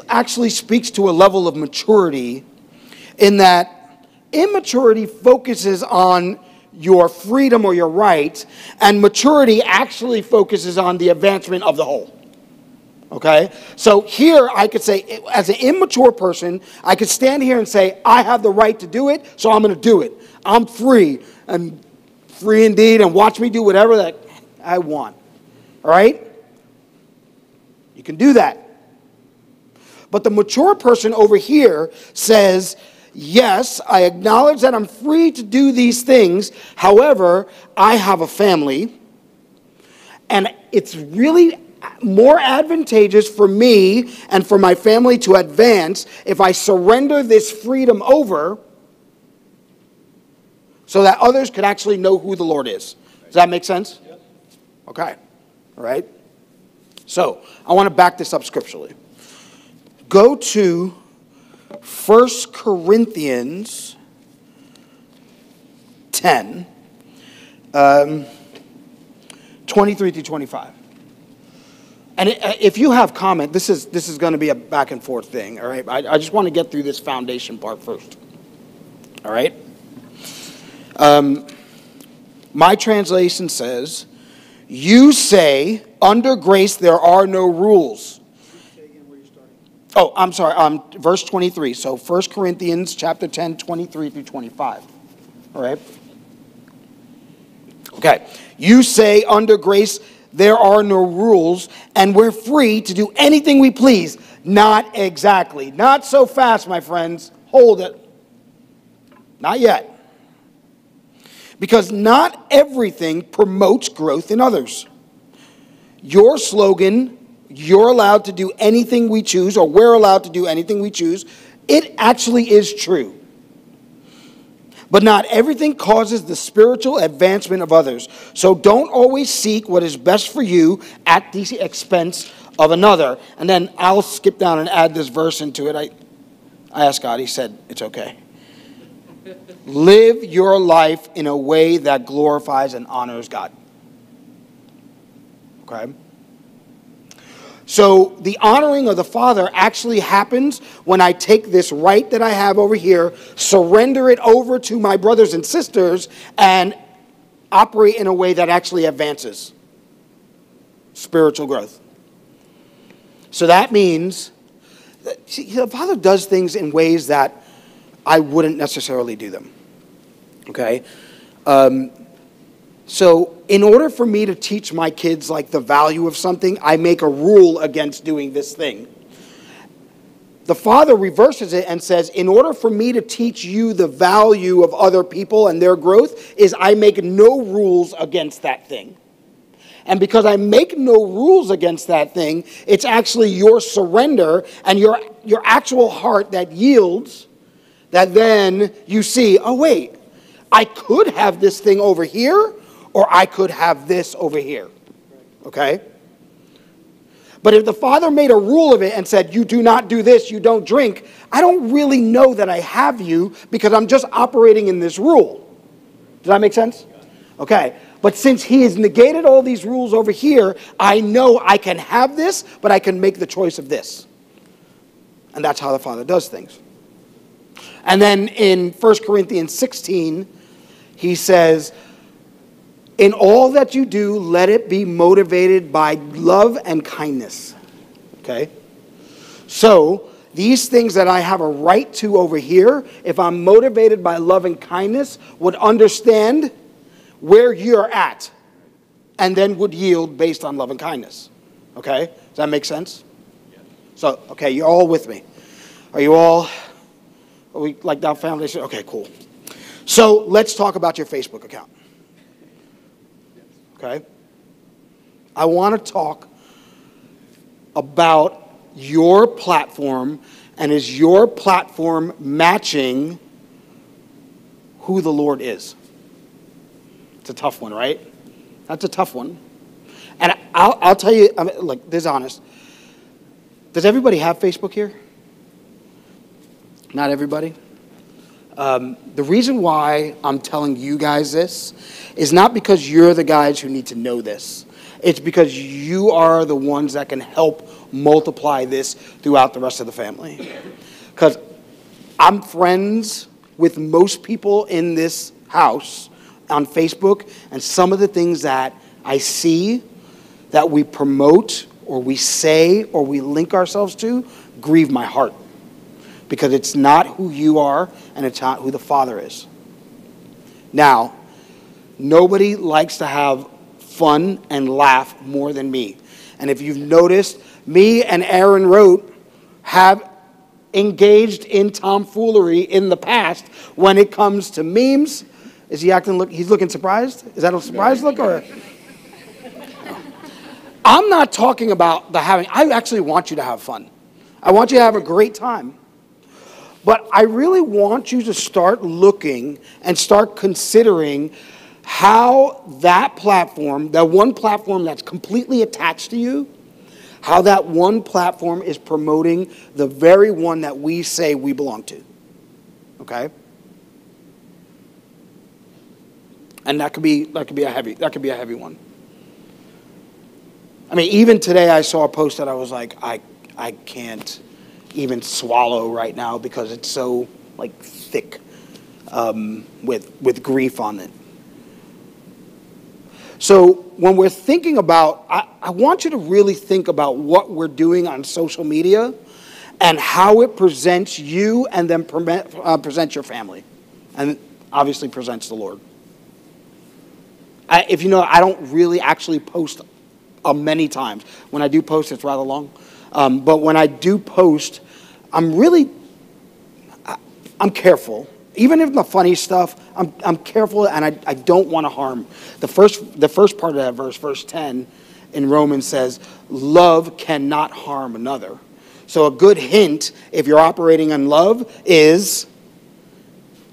actually speaks to a level of maturity in that immaturity focuses on your freedom or your right, and maturity actually focuses on the advancement of the whole. Okay? So here I could say, as an immature person, I could stand here and say, I have the right to do it, so I'm going to do it. I'm free, and free indeed, and watch me do whatever that I want. All right? You can do that. But the mature person over here says, yes, I acknowledge that I'm free to do these things. However, I have a family, and it's really more advantageous for me and for my family to advance if I surrender this freedom over so that others could actually know who the Lord is. Does that make sense? Okay. All right. So, I want to back this up scripturally. Go to 1 Corinthians 10, 23 through 25. And if you have comment, this is going to be a back and forth thing, all right? I just want to get through this foundation part first, all right? My translation says, you say, under grace there are no rules. Oh, I'm sorry, verse 23. So 1 Corinthians chapter 10, 23 through 25. All right? Okay. You say under grace there are no rules, and we're free to do anything we please. Not exactly. Not so fast, my friends. Hold it. Not yet. Because not everything promotes growth in others. Your slogan, you're allowed to do anything we choose, or we're allowed to do anything we choose, it actually is true. But not everything causes the spiritual advancement of others. So don't always seek what is best for you at the expense of another. And then I'll skip down and add this verse into it. I asked God, he said, it's okay. Live your life in a way that glorifies and honors God. Okay? So the honoring of the Father actually happens when I take this right that I have over here, surrender it over to my brothers and sisters, and operate in a way that actually advances spiritual growth. So that means, see, the Father does things in ways that I wouldn't necessarily do them. Okay? So in order for me to teach my kids like the value of something, I make a rule against doing this thing. The Father reverses it and says, in order for me to teach you the value of other people and their growth, is I make no rules against that thing. And because I make no rules against that thing, it's actually your surrender and your actual heart that yields, that then you see, oh wait, I could have this thing over here, or I could have this over here. Okay? But if the Father made a rule of it and said, you do not do this, you don't drink, I don't really know that I have you because I'm just operating in this rule. Does that make sense? Okay. But since he has negated all these rules over here, I know I can have this, but I can make the choice of this. And that's how the Father does things. And then in 1 Corinthians 16, he says, in all that you do, let it be motivated by love and kindness. Okay? So, these things that I have a right to over here, if I'm motivated by love and kindness, would understand where you're at, and then would yield based on love and kindness. Okay? Does that make sense? Yeah. So, okay, you're all with me. Are you all, are we like that foundation? Okay, cool. So, let's talk about your Facebook account. Okay? I want to talk about your platform, and is your platform matching who the Lord is? It's a tough one, right? That's a tough one. And I'll tell you, like, this is honest. Does everybody have Facebook here? Not everybody? The reason why I'm telling you guys this is not because you're the guys who need to know this. It's because you are the ones that can help multiply this throughout the rest of the family. Because I'm friends with most people in this house on Facebook, and some of the things that I see that we promote or we say or we link ourselves to grieve my heart. Because it's not who you are, and it's not who the Father is. Now, nobody likes to have fun and laugh more than me. And if you've noticed, me and Aaron Rote have engaged in tomfoolery in the past when it comes to memes. Is he acting, he's looking surprised? Is that a surprised look or? I'm not talking about the having, I actually want you to have fun. I want you to have a great time. But I really want you to start looking and start considering how that platform, that one platform that's completely attached to you, how that one platform is promoting the very one that we say we belong to. Okay? And that could be a heavy one. I mean, even today I saw a post that I was like, I can't even swallow right now because it's so like thick with grief on it. So when we're thinking about, I want you to really think about what we're doing on social media and how it presents you and then presents your family. And obviously presents the Lord. If you know, I don't really actually post many times. When I do post, it's rather long. But when I do post, I'm careful. Even if the funny stuff, I'm careful, and I don't want to harm. The first part of that verse, verse 10 in Romans says, love cannot harm another. So a good hint, if you're operating in love, is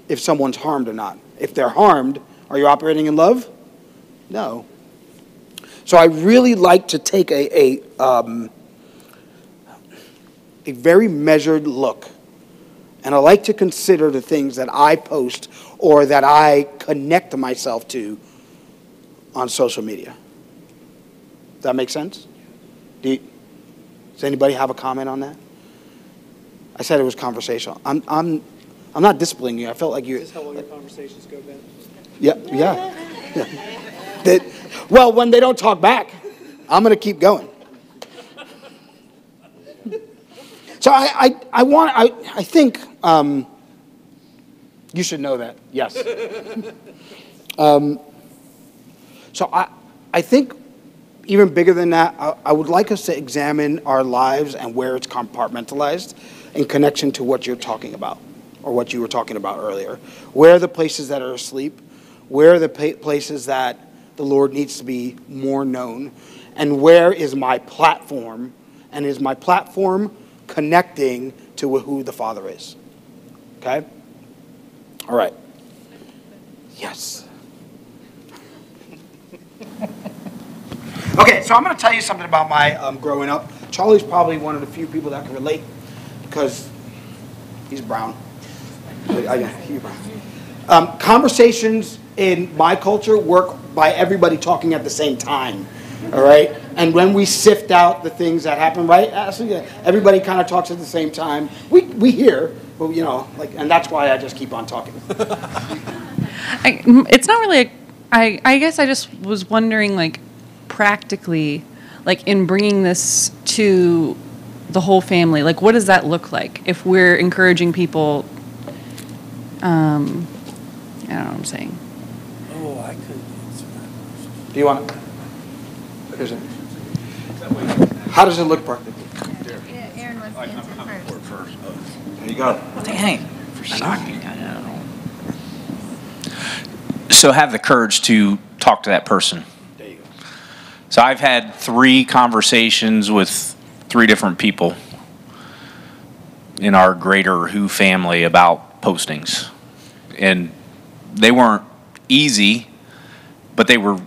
if someone's harmed or not. If they're harmed, are you operating in love? No. So I really like to take a very measured look. And I like to consider the things that I post or that I connect myself to on social media. Does that make sense? Does anybody have a comment on that? I said it was conversational. I'm not disciplining you. I felt like you. Is this how all your conversations go, Ben? Yeah. Well, when they don't talk back, I'm going to keep going. So I think you should know that, yes. So I think even bigger than that, I would like us to examine our lives and where it's compartmentalized in connection to what you're talking about or what you were talking about earlier. Where are the places that are asleep? Where are the places that the Lord needs to be more known? And where is my platform? And is my platform connecting to who the Father is? Okay? All right. Yes. Okay, so I'm going to tell you something about my growing up. Charlie's probably one of the few people that can relate because he's brown. He's brown. Conversations in my culture work by everybody talking at the same time. All right? And when we sift out the things that happen, right? Everybody kind of talks at the same time. We hear, but you know, like, and that's why I just keep on talking. It's not really I guess I just was wondering, like, practically, like, in bringing this to the whole family, like, what does that look like if we're encouraging people? I don't know what I'm saying. Oh, I could answer that. Do you want to? How does it look practically? Yeah, Aaron wants to answer first. There you go. Dang, for shocking. I don't know. So have the courage to talk to that person. There you go. So I've had 3 conversations with 3 different people in our greater Who family about postings. And they weren't easy, but they were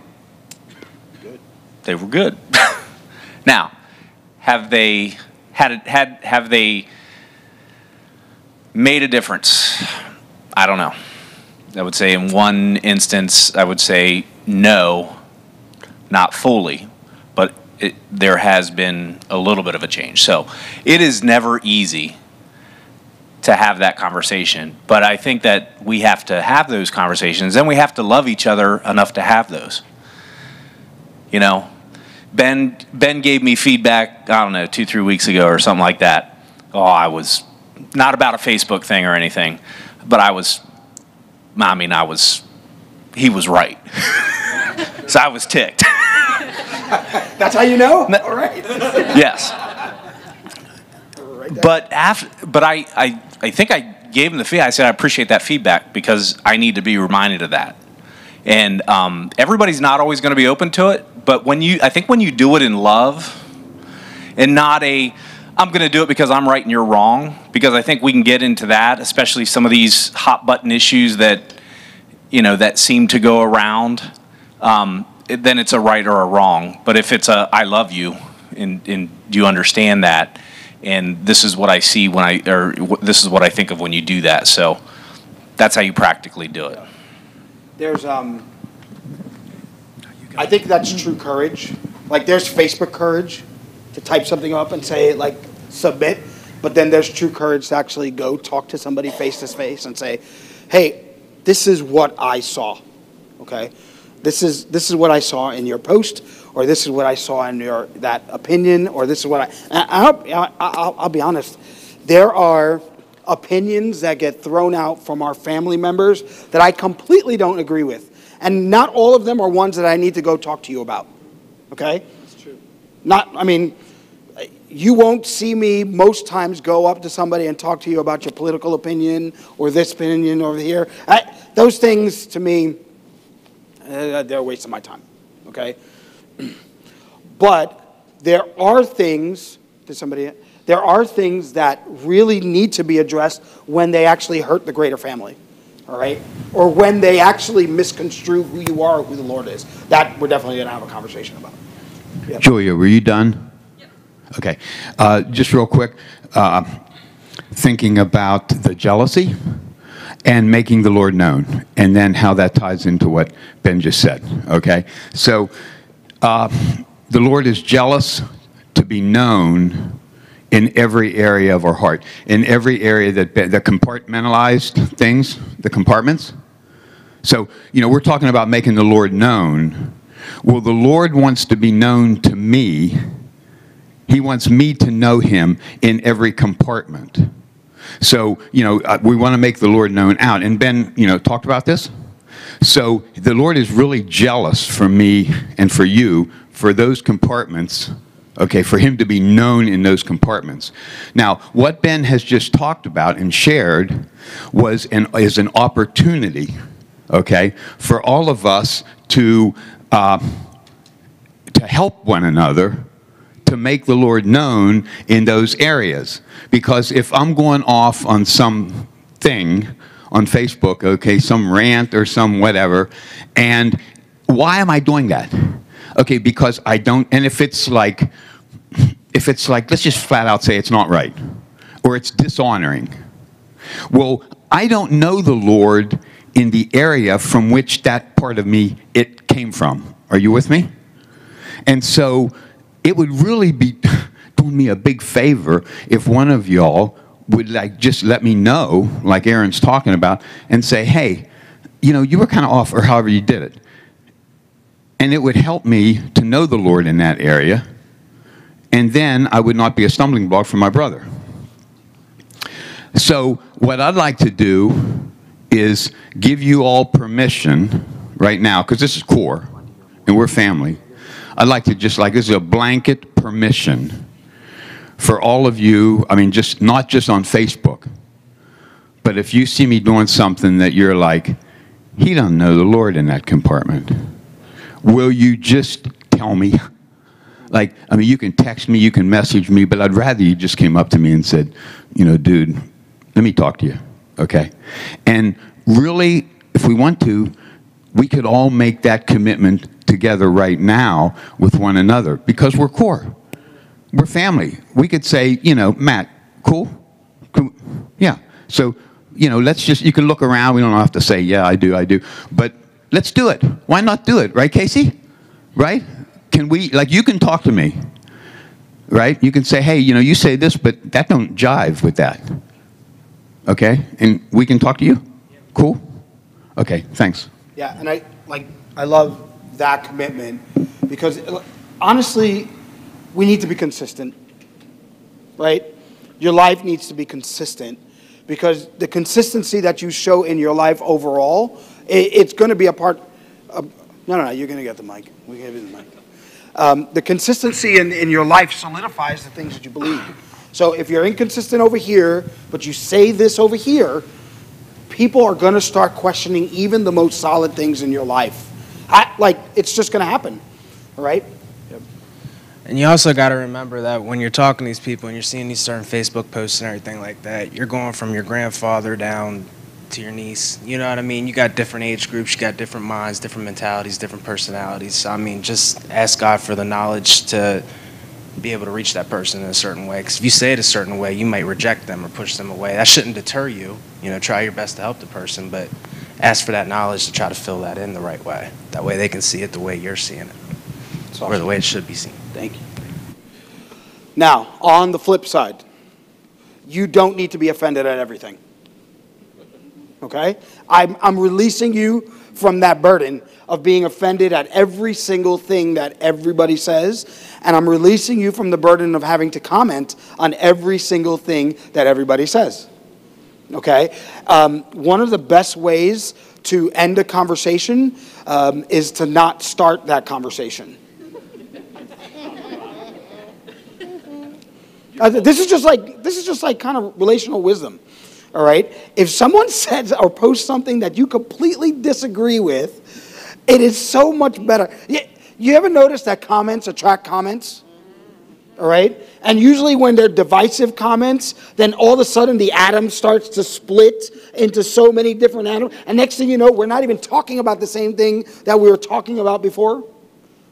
good. They were good. Now, have they have they made a difference? I don't know. I would say in one instance, I would say no, not fully, but there has been a little bit of a change. So it is never easy to have that conversation, but I think that we have to have those conversations, and we have to love each other enough to have those. You know, Ben gave me feedback, I don't know, 2-3 weeks ago or something like that. Oh, I was not about a Facebook thing or anything, but he was right. So I was ticked. That's how you know? All right. Yes. But I think I gave him the feedback. I said I appreciate that feedback because I need to be reminded of that. And everybody's not always going to be open to it, but I think when you do it in love and not I'm going to do it because I'm right and you're wrong, because I think we can get into that, especially some of these hot button issues that that seem to go around. Then it's a right or a wrong. But if it's I love you, and do you understand that? And this is what I see this is what I think of when you do that. So that's how you practically do it. There's I think that's true courage. Like there's Facebook courage to type something up and say like submit, but then there's true courage to actually go talk to somebody face to face and say, hey, this is what I saw. Okay? This is what I saw in your post, or this is what I saw in that opinion, or this is what I'll be honest. There are opinions that get thrown out from our family members that I completely don't agree with. And not all of them are ones that I need to go talk to you about. Okay? That's true. You won't see me most times go up to somebody and talk to you about your political opinion or this opinion over here. Those things, to me, they're a waste of my time. Okay? But there are things that really need to be addressed when they actually hurt the greater family. All right? Or when they actually misconstrue who you are or who the Lord is. That we're definitely going to have a conversation about. Yep. Julia, were you done? Yep. Okay. Just real quick, thinking about the jealousy and making the Lord known, and then how that ties into what Ben just said. Okay? So the Lord is jealous to be known in every area of our heart, in every area the compartmentalized things, the compartments. So, we're talking about making the Lord known. Well, the Lord wants to be known to me. He wants me to know him in every compartment. So, we want to make the Lord known out. And Ben, talked about this. So the Lord is really jealous for me and for you, for those compartments. Okay, for him to be known in those compartments. Now, what Ben has just talked about and shared is an opportunity, okay, for all of us to help one another to make the Lord known in those areas. Because if I'm going off on some thing on Facebook, okay, some rant or some whatever, and why am I doing that? Okay, because I don't, and if it's like, let's just flat out say it's not right, or it's dishonoring. Well, I don't know the Lord in the area from which that part of me, it came from. Are you with me? And so it would really be doing me a big favor if one of y'all would just let me know, like Aaron's talking about, and say, hey, you were kind of off, or however you did it. And it would help me to know the Lord in that area, and then I would not be a stumbling block for my brother. So what I'd like to do is give you all permission right now, because this is core, and we're family. I'd like to this is a blanket permission for all of you, not just on Facebook, but if you see me doing something that you're like, he doesn't know the Lord in that compartment, will you just tell me? Like, I mean, you can text me, you can message me, but I'd rather you just came up to me and said, dude, let me talk to you, okay? And really, if we want to, we could all make that commitment together right now with one another because we're core. We're family. We could say, Matt, cool? Yeah. So, let's just, you can look around. We don't have to say, yeah, I do. But let's do it. Why not do it? Right, Casey? Right? Can we, you can talk to me. Right? You can say, hey, you say this, but that don't jive with that. Okay? And we can talk to you? Cool? Okay, thanks. Yeah, and I love that commitment because honestly, we need to be consistent, right? Your life needs to be consistent because the consistency that you show in your life overall, it's going to be a part of, no, you're going to get the mic. We're going to give you the mic. The consistency in your life solidifies the things that you believe. So if you're inconsistent over here, but you say this over here, people are going to start questioning even the most solid things in your life. It's just going to happen, all right? Yep. And you also got to remember that when you're talking to these people and you're seeing these certain Facebook posts and everything like that, you're going from your grandfather down to your niece. You know what I mean? You got different age groups, you got different minds, different mentalities, different personalities. So, I mean, just ask God for the knowledge to be able to reach that person in a certain way. Because if you say it a certain way, you might reject them or push them away. That shouldn't deter you. Try your best to help the person, but ask for that knowledge to try to fill that in the right way. That way they can see it the way you're seeing it. Awesome. Or the way it should be seen. Thank you. Now, on the flip side, you don't need to be offended at everything. Okay? I'm releasing you from that burden of being offended at every single thing that everybody says, and I'm releasing you from the burden of having to comment on every single thing that everybody says. Okay? One of the best ways to end a conversation is to not start that conversation. This is just like kind of relational wisdom. All right? If someone says or posts something that you completely disagree with, it is so much better. You ever notice that comments attract comments? All right? And usually when they're divisive comments, then all of a sudden the atom starts to split into so many different atoms. And next thing you know, we're not even talking about the same thing that we were talking about before.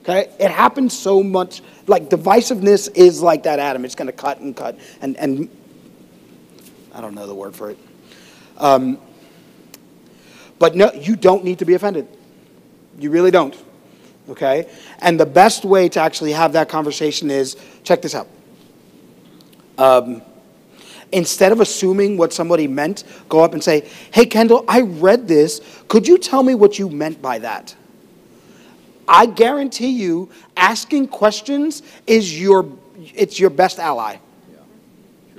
Okay? It happens so much. Like divisiveness is like that atom. It's going to cut and cut. And I don't know the word for it. But no, you don't need to be offended. You really don't. Okay? And the best way to actually have that conversation is, check this out. Instead of assuming what somebody meant, go up and say, hey, Kendall, I read this. Could you tell me what you meant by that? I guarantee you, asking questions is your best ally.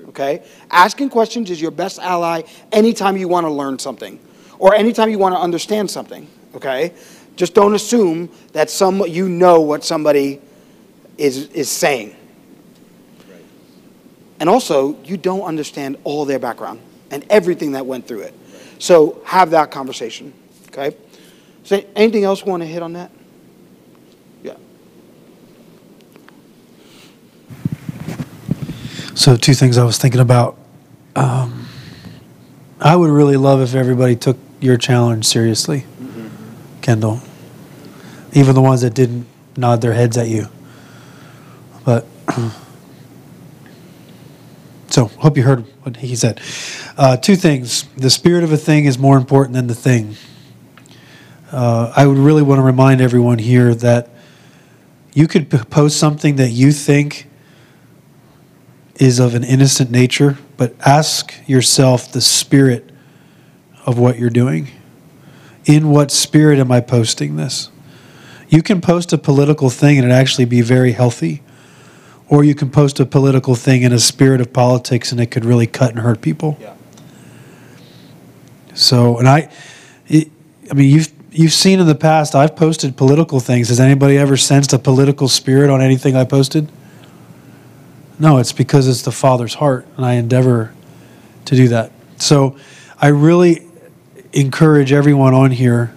Okay? Asking questions is your best ally anytime you want to learn something or anytime you want to understand something. Okay? Just don't assume that you know what somebody is saying. Right. And also, you don't understand all their background and everything that went through it. Right. So have that conversation. Okay? So anything else you want to hit on that? Yeah. So 2 things I was thinking about. I would really love if everybody took your challenge seriously, Kendall. Even the ones that didn't nod their heads at you. But, so, hope you heard what he said. 2 things. The spirit of a thing is more important than the thing. I would really want to remind everyone here that you could post something that you think is of an innocent nature, but ask yourself the spirit of what you're doing. In what spirit am I posting this? You can post a political thing and it actually be very healthy, or you can post a political thing in a spirit of politics and it could really cut and hurt people. Yeah. So, and you've seen in the past, I've posted political things. Has anybody ever sensed a political spirit on anything I posted? No, it's because it's the Father's heart, and I endeavor to do that. So I really encourage everyone on here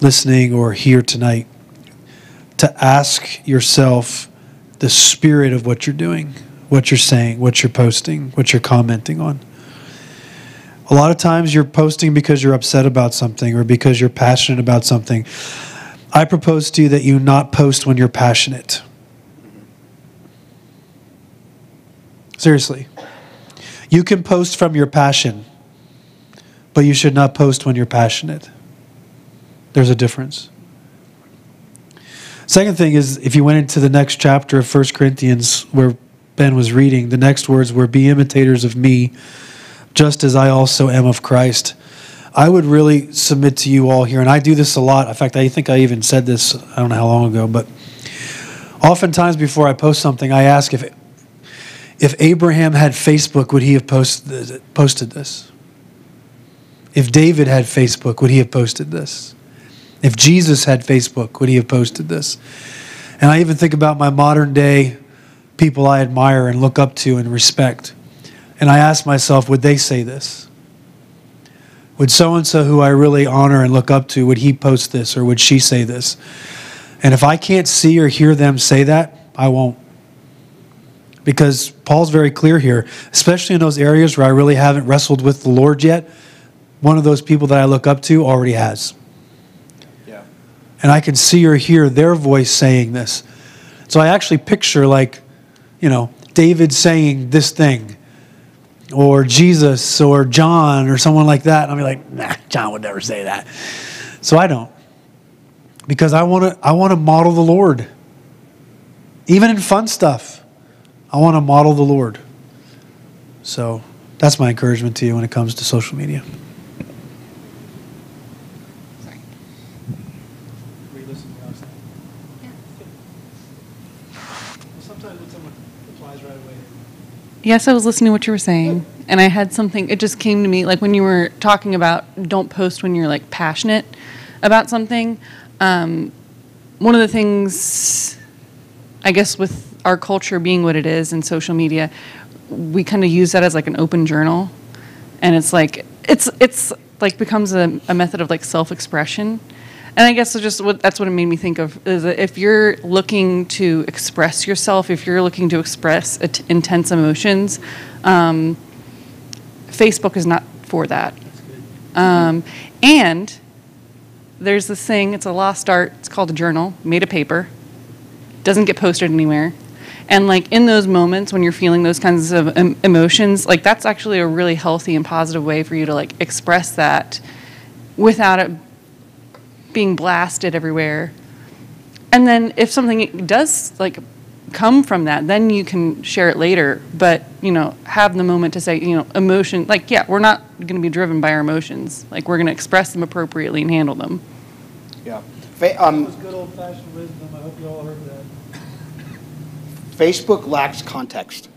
listening or here tonight to ask yourself the spirit of what you're doing, what you're saying, what you're posting, what you're commenting on. A lot of times you're posting because you're upset about something or because you're passionate about something. I propose to you that you not post when you're passionate. Seriously. You can post from your passion, but you should not post when you're passionate. There's a difference. Second thing is, if you went into the next chapter of 1 Corinthians where Ben was reading, the next words were, be imitators of me, just as I also am of Christ. I would really submit to you all here, and I do this a lot. In fact, I think I even said this, I don't know how long ago, but oftentimes before I post something, I ask if Abraham had Facebook, would he have posted this? If David had Facebook, would he have posted this? If Jesus had Facebook, would he have posted this? And I even think about my modern day people I admire and look up to and respect. And I ask myself, would they say this? Would so-and-so who I really honor and look up to, would he post this or would she say this? And if I can't see or hear them say that, I won't. Because Paul's very clear here, especially in those areas where I really haven't wrestled with the Lord yet, one of those people that I look up to already has. Yeah. And I can see or hear their voice saying this. So I actually picture David saying this thing, or Jesus, or John, or someone like that. And I'll be like, nah, John would never say that. So I don't. Because I want to model the Lord. Even in fun stuff. I want to model the Lord. So that's my encouragement to you when it comes to social media. Sorry. Were you listening to what I was saying? Yeah. Sometimes when someone replies right away. Yes, I was listening to what you were saying, and I had something, it just came to me, like when you were talking about don't post when you're like passionate about something. One of the things, I guess with our culture being what it is in social media, we kind of use that as like an open journal, and it's like becomes a method of like self-expression. And I guess that's what it made me think of, is that if you're looking to express yourself, if you're looking to express intense emotions, Facebook is not for that. And there's this thing, it's a lost art, it's called a journal, made of paper, doesn't get posted anywhere. And like in those moments when you're feeling those kinds of emotions, like that's actually a really healthy and positive way for you to like express that without it being blasted everywhere. And then if something does like come from that, then you can share it later. But, have the moment to say, emotion, like, yeah, we're not going to be driven by our emotions. Like, we're going to express them appropriately and handle them. Yeah. That was good old-fashioned wisdom. I hope you all heard that. Facebook lacks context.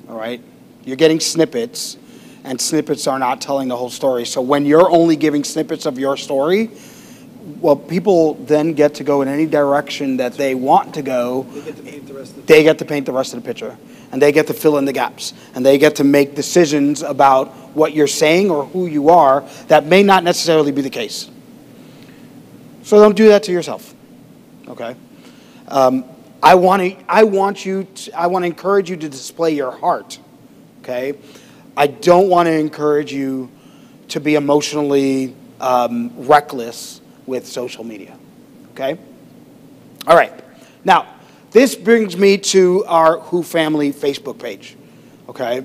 All right? You're getting snippets, and snippets are not telling the whole story. So when you're only giving snippets of your story, well, people then get to go in any direction that they want to go. They get to paint the rest of the They get to paint the rest of the picture. And they get to fill in the gaps. And they get to make decisions about what you're saying or who you are that may not necessarily be the case. So don't do that to yourself. Okay? I want to encourage you to display your heart. Okay? I don't want to encourage you to be emotionally reckless with social media. Okay? All right. Now, this brings me to our Who Family Facebook page. Okay?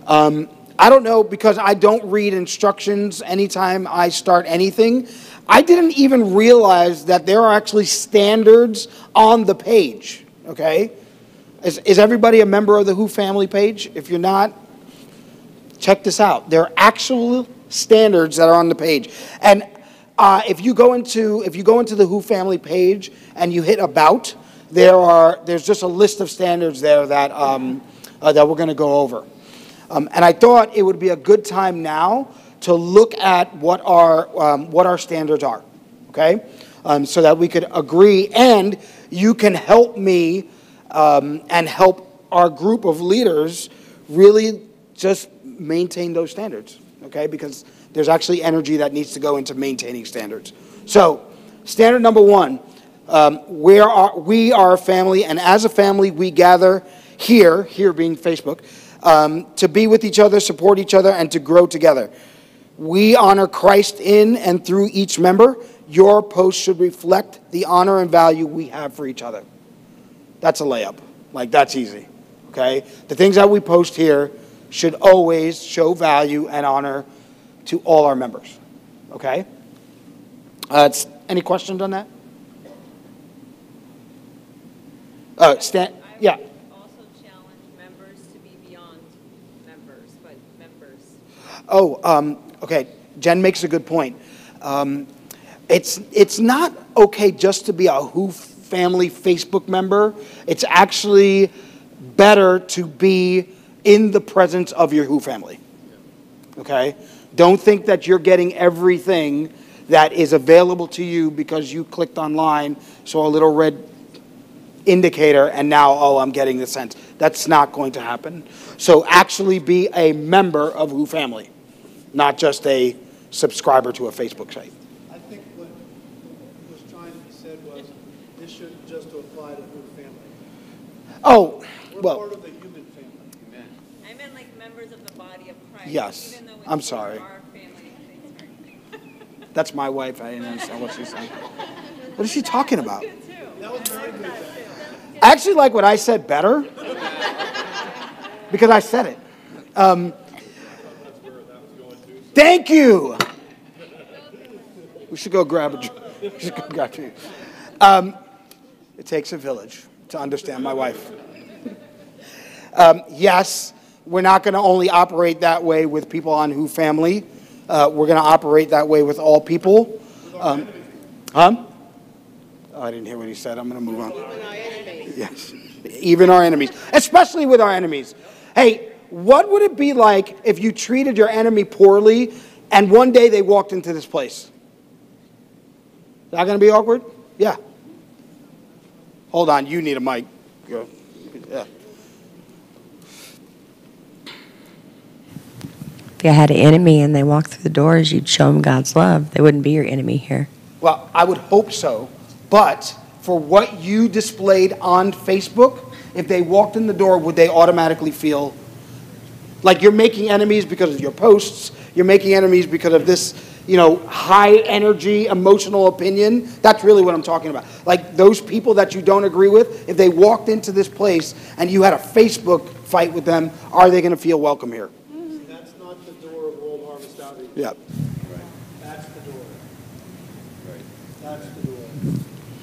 I don't know, because I don't read instructions anytime I start anything. I didn't even realize that there are actually standards on the page. Okay? Is everybody a member of the Who Family page? If you're not, check this out. There are actual standards that are on the page. And if you go into the Who Family page and you hit About, there's just a list of standards there that that we're going to go over. And I thought it would be a good time now to look at what our standards are, okay? So that we could agree, and you can help me and help our group of leaders really just maintain those standards, okay? Because there's actually energy that needs to go into maintaining standards. So, standard number 1, We are a family, and as a family, we gather here being Facebook, to be with each other, support each other, and to grow together. We honor Christ in and through each member. Your post should reflect the honor and value we have for each other. That's a layup. Like, that's easy. Okay? The things that we post here should always show value and honor to all our members. Okay? Any questions on that? Stan, yeah. I would also challenge members to be beyond members, but members. Oh, okay. Jen makes a good point. It's not okay just to be a Who Family Facebook member. It's actually better to be in the presence of your Who family. Okay? Don't think that you're getting everything that is available to you because you clicked online, saw a little red indicator, and now, oh, I'm getting the sense. That's not going to happen. So actually be a member of Who Family, not just a subscriber to a Facebook site. I think what was trying to be said was, this shouldn't just apply to Who Family. Oh, We're well. part of the human family. Amen. I meant like members of the body of Christ. Yes. Even though it's I'm sorry. our family. That's my wife. I didn't understand what she's saying. What is she talking about? That was very good. I actually like what I said better because I said it. Thank you. We should go grab a drink. We should go grab a drink. It takes a village to understand my wife. Yes, we're not going to only operate that way with people on Who Family. We're going to operate that way with all people. Huh? Oh, I didn't hear what he said. I'm going to move on. Yes. Even our enemies. Especially with our enemies. Hey, what would it be like if you treated your enemy poorly and one day they walked into this place? Is that going to be awkward? Yeah. Hold on. You need a mic. Go. Yeah. If you had an enemy and they walked through the doors, you'd show them God's love. They wouldn't be your enemy here. Well, I would hope so. But for what you displayed on Facebook, if they walked in the door, would they automatically feel like you're making enemies because of your posts? You're making enemies because of this, high energy, emotional opinion? That's really what I'm talking about. Like those people that you don't agree with, if they walked into this place and you had a Facebook fight with them, are they going to feel welcome here? That's not the door of World Harvest Outreach. Yeah. Right. That's the door. Right. That's the door.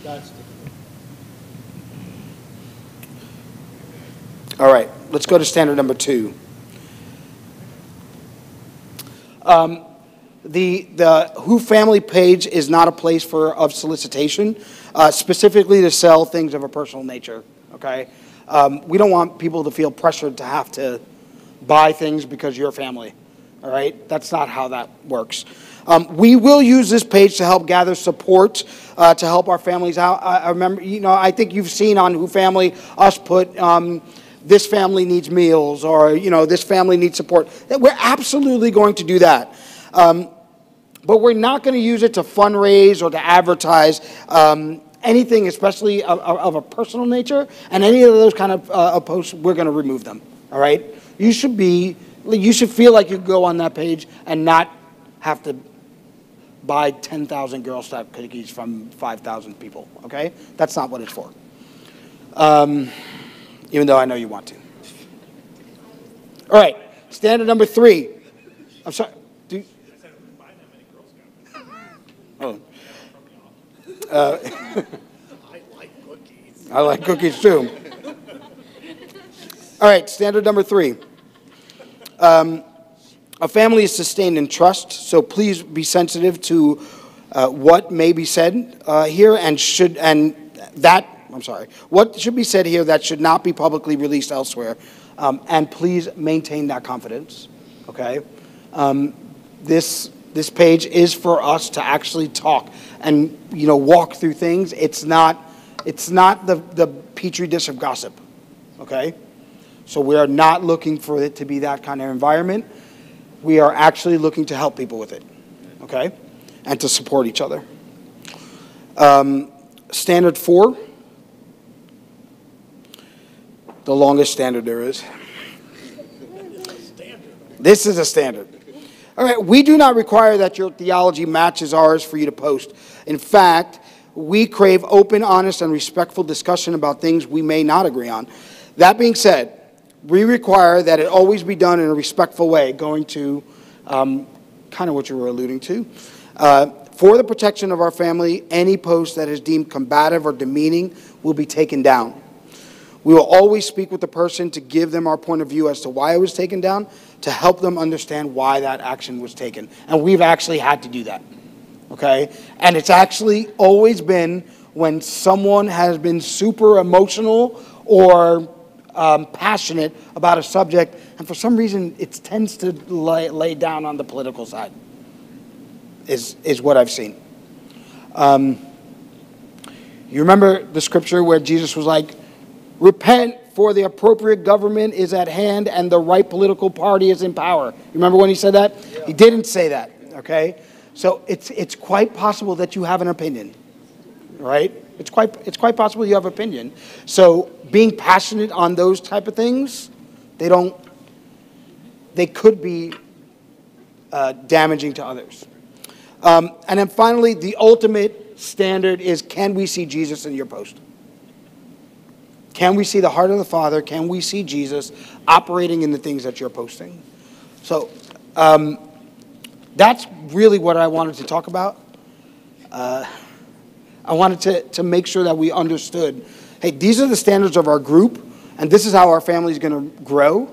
That's the door. All right, let's go to standard number 2. The Who Family page is not a place of solicitation, specifically to sell things of a personal nature, okay? We don't want people to feel pressured to have to buy things because you're family, all right? That's not how that works. We will use this page to help gather support, to help our families out. I remember, I think you've seen on Who Family us put, this family needs meals, or, this family needs support. We're absolutely going to do that. But we're not going to use it to fundraise or to advertise anything, especially of a personal nature. And any of those kind of posts, we're going to remove them, all right? You should feel like you go on that page and not have to buy 10,000 Girl Scout cookies from 5,000 people, okay? That's not what it's for. Even though I know you want to. All right, standard number 3. I'm sorry. Oh. I like cookies too. All right, standard number 3. A family is sustained in trust, so please be sensitive to what may be said here what should be said here that should not be publicly released elsewhere, and please maintain that confidence. Okay, this page is for us to actually talk and walk through things. It's not the petri dish of gossip. Okay, so we are not looking for it to be that kind of environment. We are actually looking to help people with it. Okay, and to support each other. Standard 4, the longest standard there is. This is a standard. All right, we do not require that your theology matches ours for you to post. In fact, we crave open, honest, and respectful discussion about things we may not agree on. That being said, we require that it always be done in a respectful way, going to kind of what you were alluding to. For the protection of our family, any post that is deemed combative or demeaning will be taken down. We will always speak with the person to give them our point of view as to why it was taken down, to help them understand why that action was taken. And we've actually had to do that, okay? And it's actually always been when someone has been super emotional or passionate about a subject, and for some reason it tends to lay down on the political side, is what I've seen. You remember the scripture where Jesus was like, repent, for the appropriate government is at hand and the right political party is in power. You remember when he said that? Yeah. He didn't say that, okay? So it's quite possible that you have an opinion, right? It's quite possible you have an opinion. So being passionate on those type of things, they could be damaging to others. And then finally, the ultimate standard is, can we see Jesus in your post? Can we see the heart of the Father? Can we see Jesus operating in the things that you're posting? So that's really what I wanted to talk about. I wanted to make sure that we understood, hey, these are the standards of our group, and this is how our family is going to grow,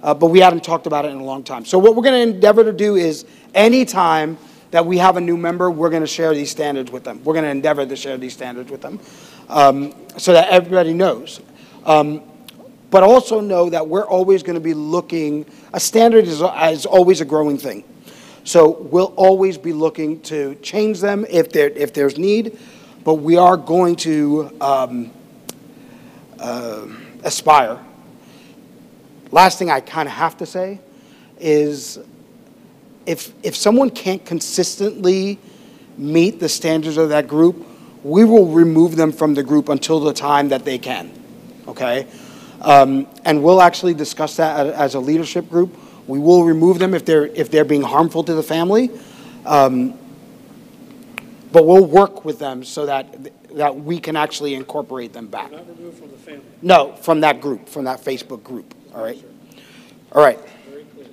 but we hadn't talked about it in a long time. So what we're going to endeavor to do is anytime that we have a new member, we're going to share these standards with them. We're going to endeavor to share these standards with them so that everybody knows. But also know that we're always going to be looking, a standard is always a growing thing. So we'll always be looking to change them if there's need, but we are going to aspire. Last thing I kind of have to say is if someone can't consistently meet the standards of that group, we will remove them from the group until the time that they can, okay? And we'll actually discuss that as a leadership group. We will remove them if they're being harmful to the family, but we'll work with them so that we can actually incorporate them back. Not removed from the family? No, from that group, from that Facebook group, all right? All right. Very clear.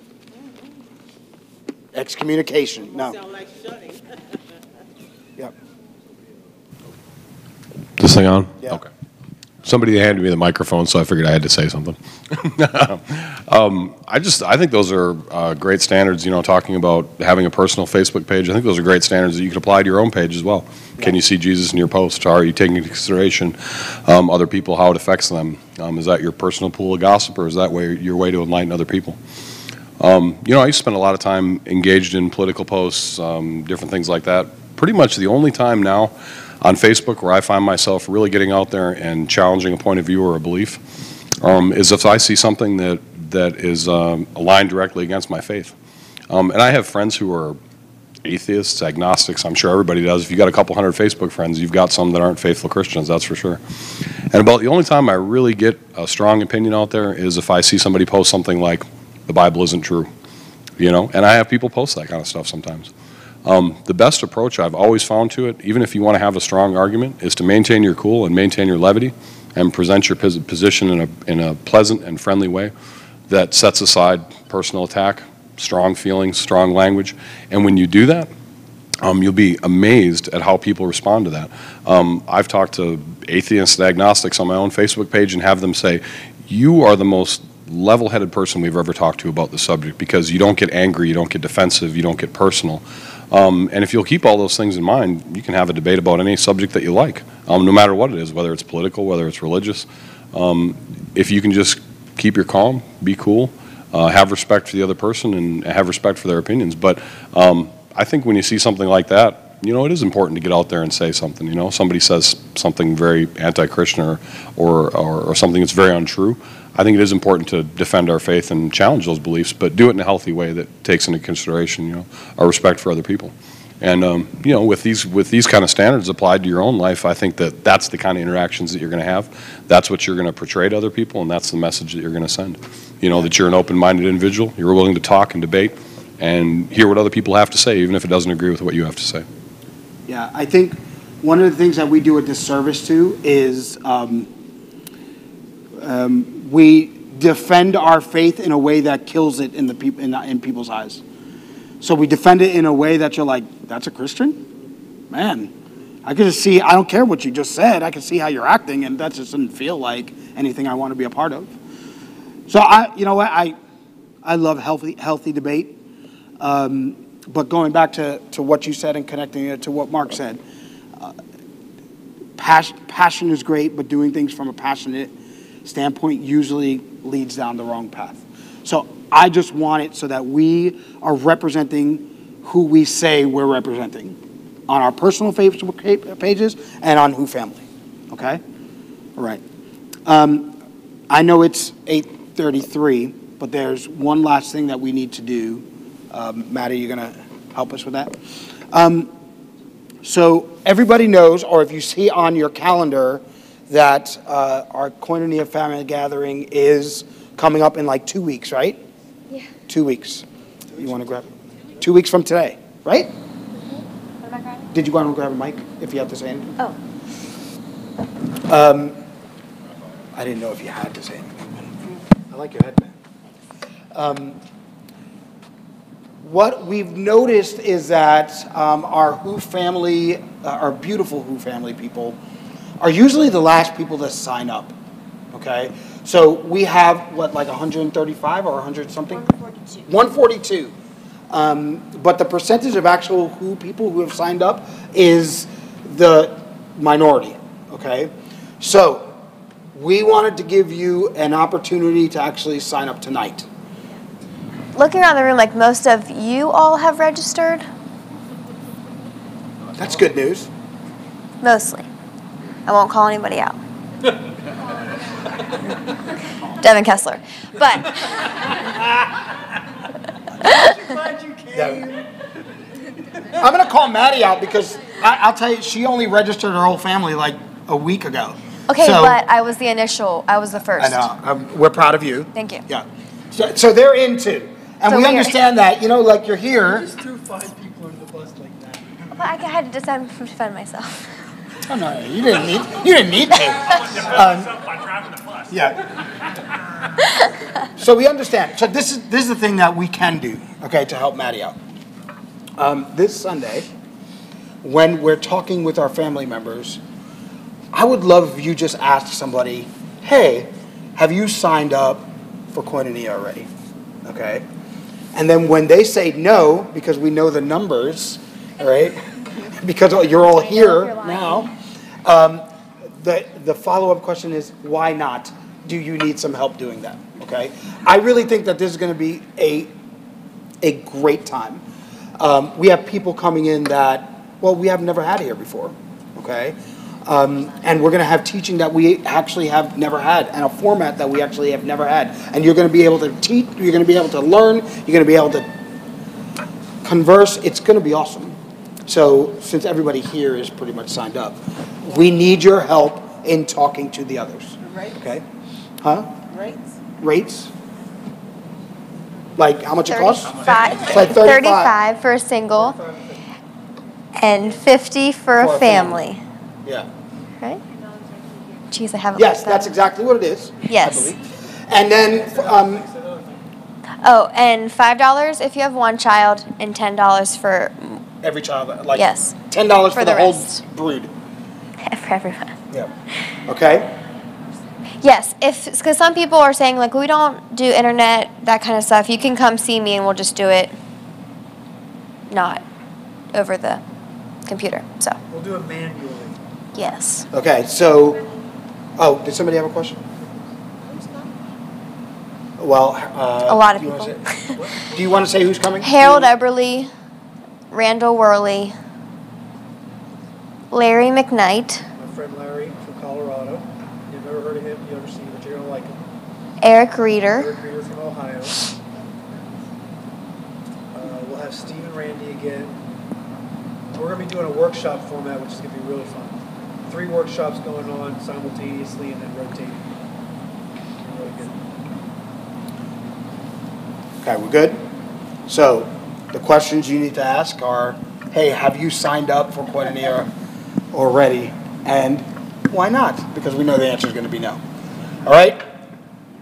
Excommunication, no. Sound like shutting. Yep. This thing on? Yeah. Okay. Somebody handed me the microphone, so I figured I had to say something. I think those are great standards, talking about having a personal Facebook page. I think those are great standards that you can apply to your own page as well. Yeah. Can you see Jesus in your post? Are you taking into consideration other people, how it affects them? Is that your personal pool of gossip, or is that your way to enlighten other people? I used to spend a lot of time engaged in political posts, different things like that. Pretty much the only time now on Facebook where I find myself really getting out there and challenging a point of view or a belief is if I see something that is aligned directly against my faith. And I have friends who are atheists, agnostics. I'm sure everybody does. If you've got a couple hundred Facebook friends, you've got some that aren't faithful Christians, that's for sure. And about the only time I really get a strong opinion out there is if I see somebody post something like, the Bible isn't true, and I have people post that kind of stuff sometimes. The best approach I've always found to it, even if you want to have a strong argument, is to maintain your cool and maintain your levity and present your position in a pleasant and friendly way that sets aside personal attack, strong feelings, strong language. And when you do that, you'll be amazed at how people respond to that. I've talked to atheists and agnostics on my own Facebook page and have them say, you are the most level-headed person we've ever talked to about the subject, because you don't get angry, you don't get defensive, you don't get personal. And if you'll keep all those things in mind, you can have a debate about any subject that you like, no matter what it is, whether it's political, whether it's religious. If you can just keep your calm, be cool, have respect for the other person, and have respect for their opinions. But I think when you see something like that, it is important to get out there and say something. Somebody says something very anti-Christian or something that's very untrue. I think it is important to defend our faith and challenge those beliefs, but do it in a healthy way that takes into consideration, our respect for other people. And you know, with these kind of standards applied to your own life, I think that that's the kind of interactions that you're going to have. That's what you're going to portray to other people, and that's the message that you're going to send. You know, that you're an open-minded individual, you're willing to talk and debate and hear what other people have to say, even if it doesn't agree with what you have to say. Yeah, I think one of the things that we do a disservice to is we defend our faith in a way that kills it in people's eyes. So we defend it in a way that you're like, that's a Christian? Man, I can just see, I don't care what you just said, I can see how you're acting, and that just doesn't feel like anything I want to be a part of. So you know what, I love healthy debate. But going back to what you said and connecting it to what Mark said, passion is great, but doing things from a passionate standpoint usually leads down the wrong path. So I just want it so that we are representing who we say we're representing on our personal Facebook pages and on Who Family. Okay? All right. I know it's 8:33, but there's one last thing that we need to do. Maddie, you going to help us with that? So everybody knows, or if you see on your calendar, that our Koinonia Family Gathering is coming up in like 2 weeks, right? Yeah. 2 weeks. You want to grab it? 2 weeks from today, right? What am I grabbing? Did you want to grab a mic if you have to say anything? Oh. I didn't know if you had to say anything. I like your headband. What we've noticed is that our Who Family, our beautiful Who Family people, are usually the last people to sign up. Okay, so we have what, like 135 or 100 something? 142. 142. But the percentage of actual Who people who have signed up is the minority. Okay, so we wanted to give you an opportunity to actually sign up tonight. Looking around the room, like most of you all have registered? That's good news. Mostly. I won't call anybody out. Devin Kessler. But I'm going to call Maddie out because I'll tell you, she only registered her whole family like a week ago. okay, So- but I was the first. I know. We're proud of you. Thank you. Yeah. So they're in too. And So we we are- understand that, you know, like you're here. Just threw 5 people under the bus like that. But I had to defend myself. Oh, no, you didn't need to. Yeah. So we understand. So this is the thing that we can do, okay, to help Maddie out. This Sunday, when we're talking with our family members, I would love if you just ask somebody, hey, have you signed up for Koinonia already? Okay? And then when they say no, because we know the numbers, all right, because you're all here now, the follow-up question is, why not? Do you need some help doing that? Okay? I really think that this is going to be a great time. We have people coming in that, well, we have never had here before. Okay? And we're going to have teaching that we actually have never had, and a format that we actually have never had. And you're going to be able to teach, you're going to be able to learn, you're going to be able to converse. It's going to be awesome. So since everybody here is pretty much signed up, we need your help in talking to the others. Okay? Huh? Rates? Like how much it costs? It's like 35 for a single and 50 for a family. Yeah. Right? Jeez, I haven't Yes, looked that's that. exactly what it is. Yes. I believe. And then, Oh, and $5 if you have one child, and $10 for every child, like yes, $10 for the whole rest. brood. For everyone. Yeah. Okay. Yes, because some people are saying like we don't do internet, that kind of stuff. You can come see me and we'll just do it, not over the computer. So. We'll do it manually. Yes. Okay. So, oh, did somebody have a question? Well, A lot of do you wanna people. say- do you want to say who's coming? Harold Eberly, Randall Worley, Larry McKnight, My friend Larry from Colorado. You've never heard of him, you ever seen him, but you're going to like him. Eric Reeder, Eric Reeder from Ohio. We'll have Steve and Randy again. we're going to be doing a workshop format, which is going to be really fun. 3 workshops going on simultaneously and then rotating. Really good. Okay, we're good? So the questions you need to ask are, hey, have you signed up for Koinonia already? And why not? Because we know the answer is going to be no. All right?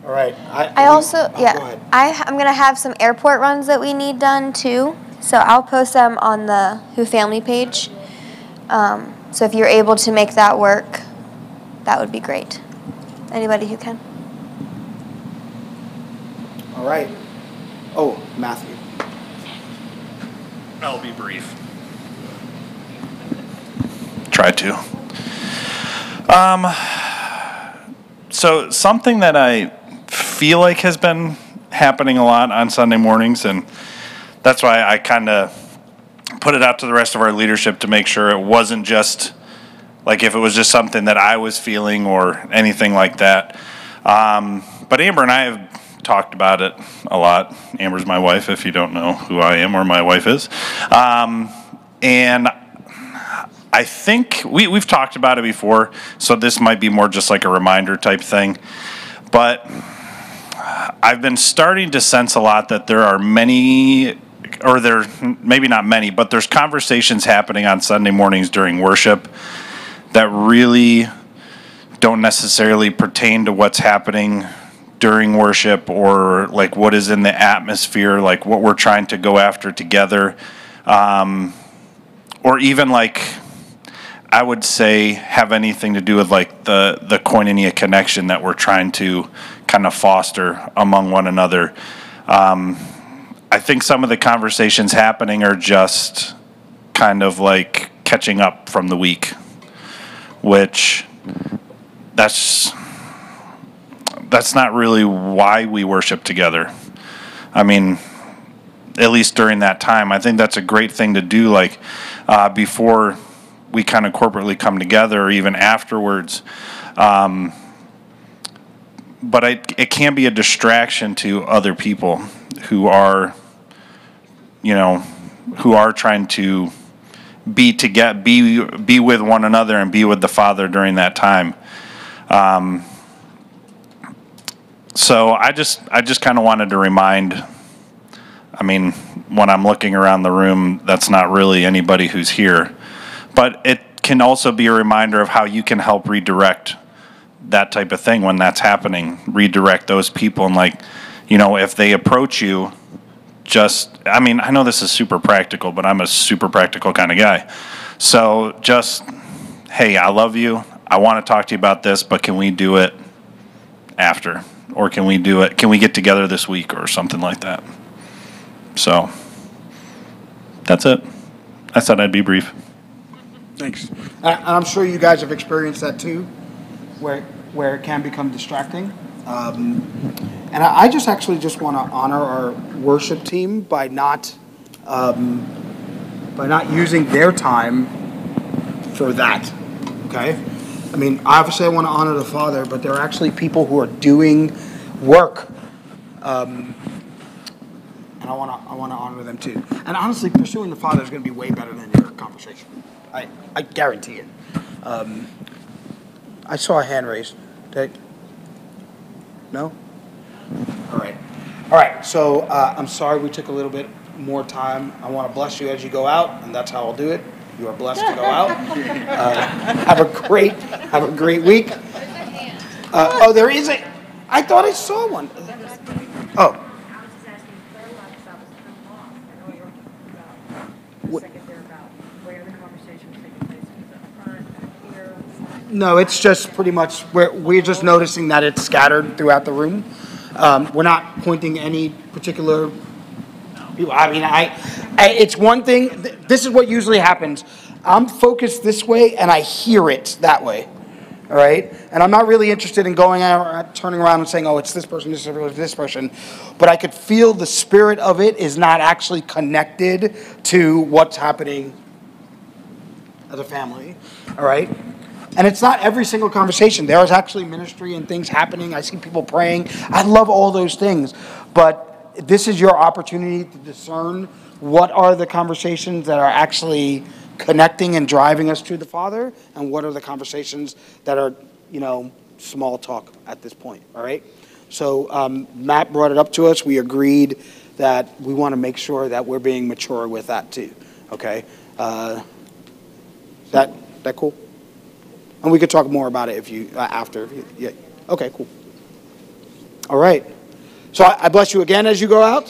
All right. I also, go yeah, ahead. I'm going to have some airport runs that we need done too. So I'll post them on the Who Family page. So if you're able to make that work, that would be great. Anybody who can. All right. Oh, Matthew. I'll be brief. Try to. So something that I feel like has been happening a lot on Sunday mornings, and that's why I kind of put it out to the rest of our leadership to make sure it wasn't just like if it was just something that I was feeling or anything like that. But Amber and I have talked about it a lot. Amber's my wife, if you don't know who I am or my wife is. And I think we've talked about it before, so this might be more just like a reminder type thing. But I've been starting to sense a lot that there are many, or there maybe not many, but there's conversations happening on Sunday mornings during worship that really don't necessarily pertain to what's happening during worship or like what is in the atmosphere, like what we're trying to go after together. Or even like, I would say have anything to do with like the koinonia connection that we're trying to kind of foster among one another. I think some of the conversations happening are just kind of like catching up from the week, which that's not really why we worship together. I mean, at least during that time, I think that's a great thing to do, like before we kind of corporately come together or even afterwards. But it can be a distraction to other people who are, who are trying to be with one another and be with the Father during that time. So I just kind of wanted to remind, I mean, when I'm looking around the room, that's not really anybody who's here, but it can also be a reminder of how you can help redirect that type of thing when that's happening, redirect those people. And like, if they approach you, I know this is super practical, but I'm a super practical kind of guy. So just, hey, I love you. I want to talk to you about this, but can we do it after? Or can we get together this week or something like that? So that's it. I said I'd be brief. Thanks. And I'm sure you guys have experienced that too, where it can become distracting. And I just want to honor our worship team by not using their time for that. Okay. I mean, obviously I want to honor the Father, but there are actually people who are doing work, and I want to honor them too. And honestly, pursuing the Father is going to be way better than your conversation. I guarantee it. I saw a hand raised. No? All right. So I'm sorry we took a little bit more time. I want to bless you as you go out, and that's how I'll do it. You are blessed to go out. Have a great week. There is a. I thought I saw one. Oh. No, it's just pretty much we're just noticing that it's scattered throughout the room. We're not pointing any particular people. I mean, it's one thing. This is what usually happens. I'm focused this way, and I hear it that way. All right? And I'm not really interested in going out, turning around and saying, oh, it's this person, this person. But I could feel the spirit of it is not actually connected to what's happening as a family. All right? And it's not every single conversation. There is actually ministry and things happening. I see people praying. I love all those things. But this is your opportunity to discern what are the conversations that are actually connecting and driving us to the Father, and what are the conversations that are, small talk at this point, all right? So Matt brought it up to us. We agreed that we want to make sure that we're being mature with that too, okay? That cool? And we could talk more about it if you, after. Yeah. Okay, cool. All right. So I bless you again as you go out.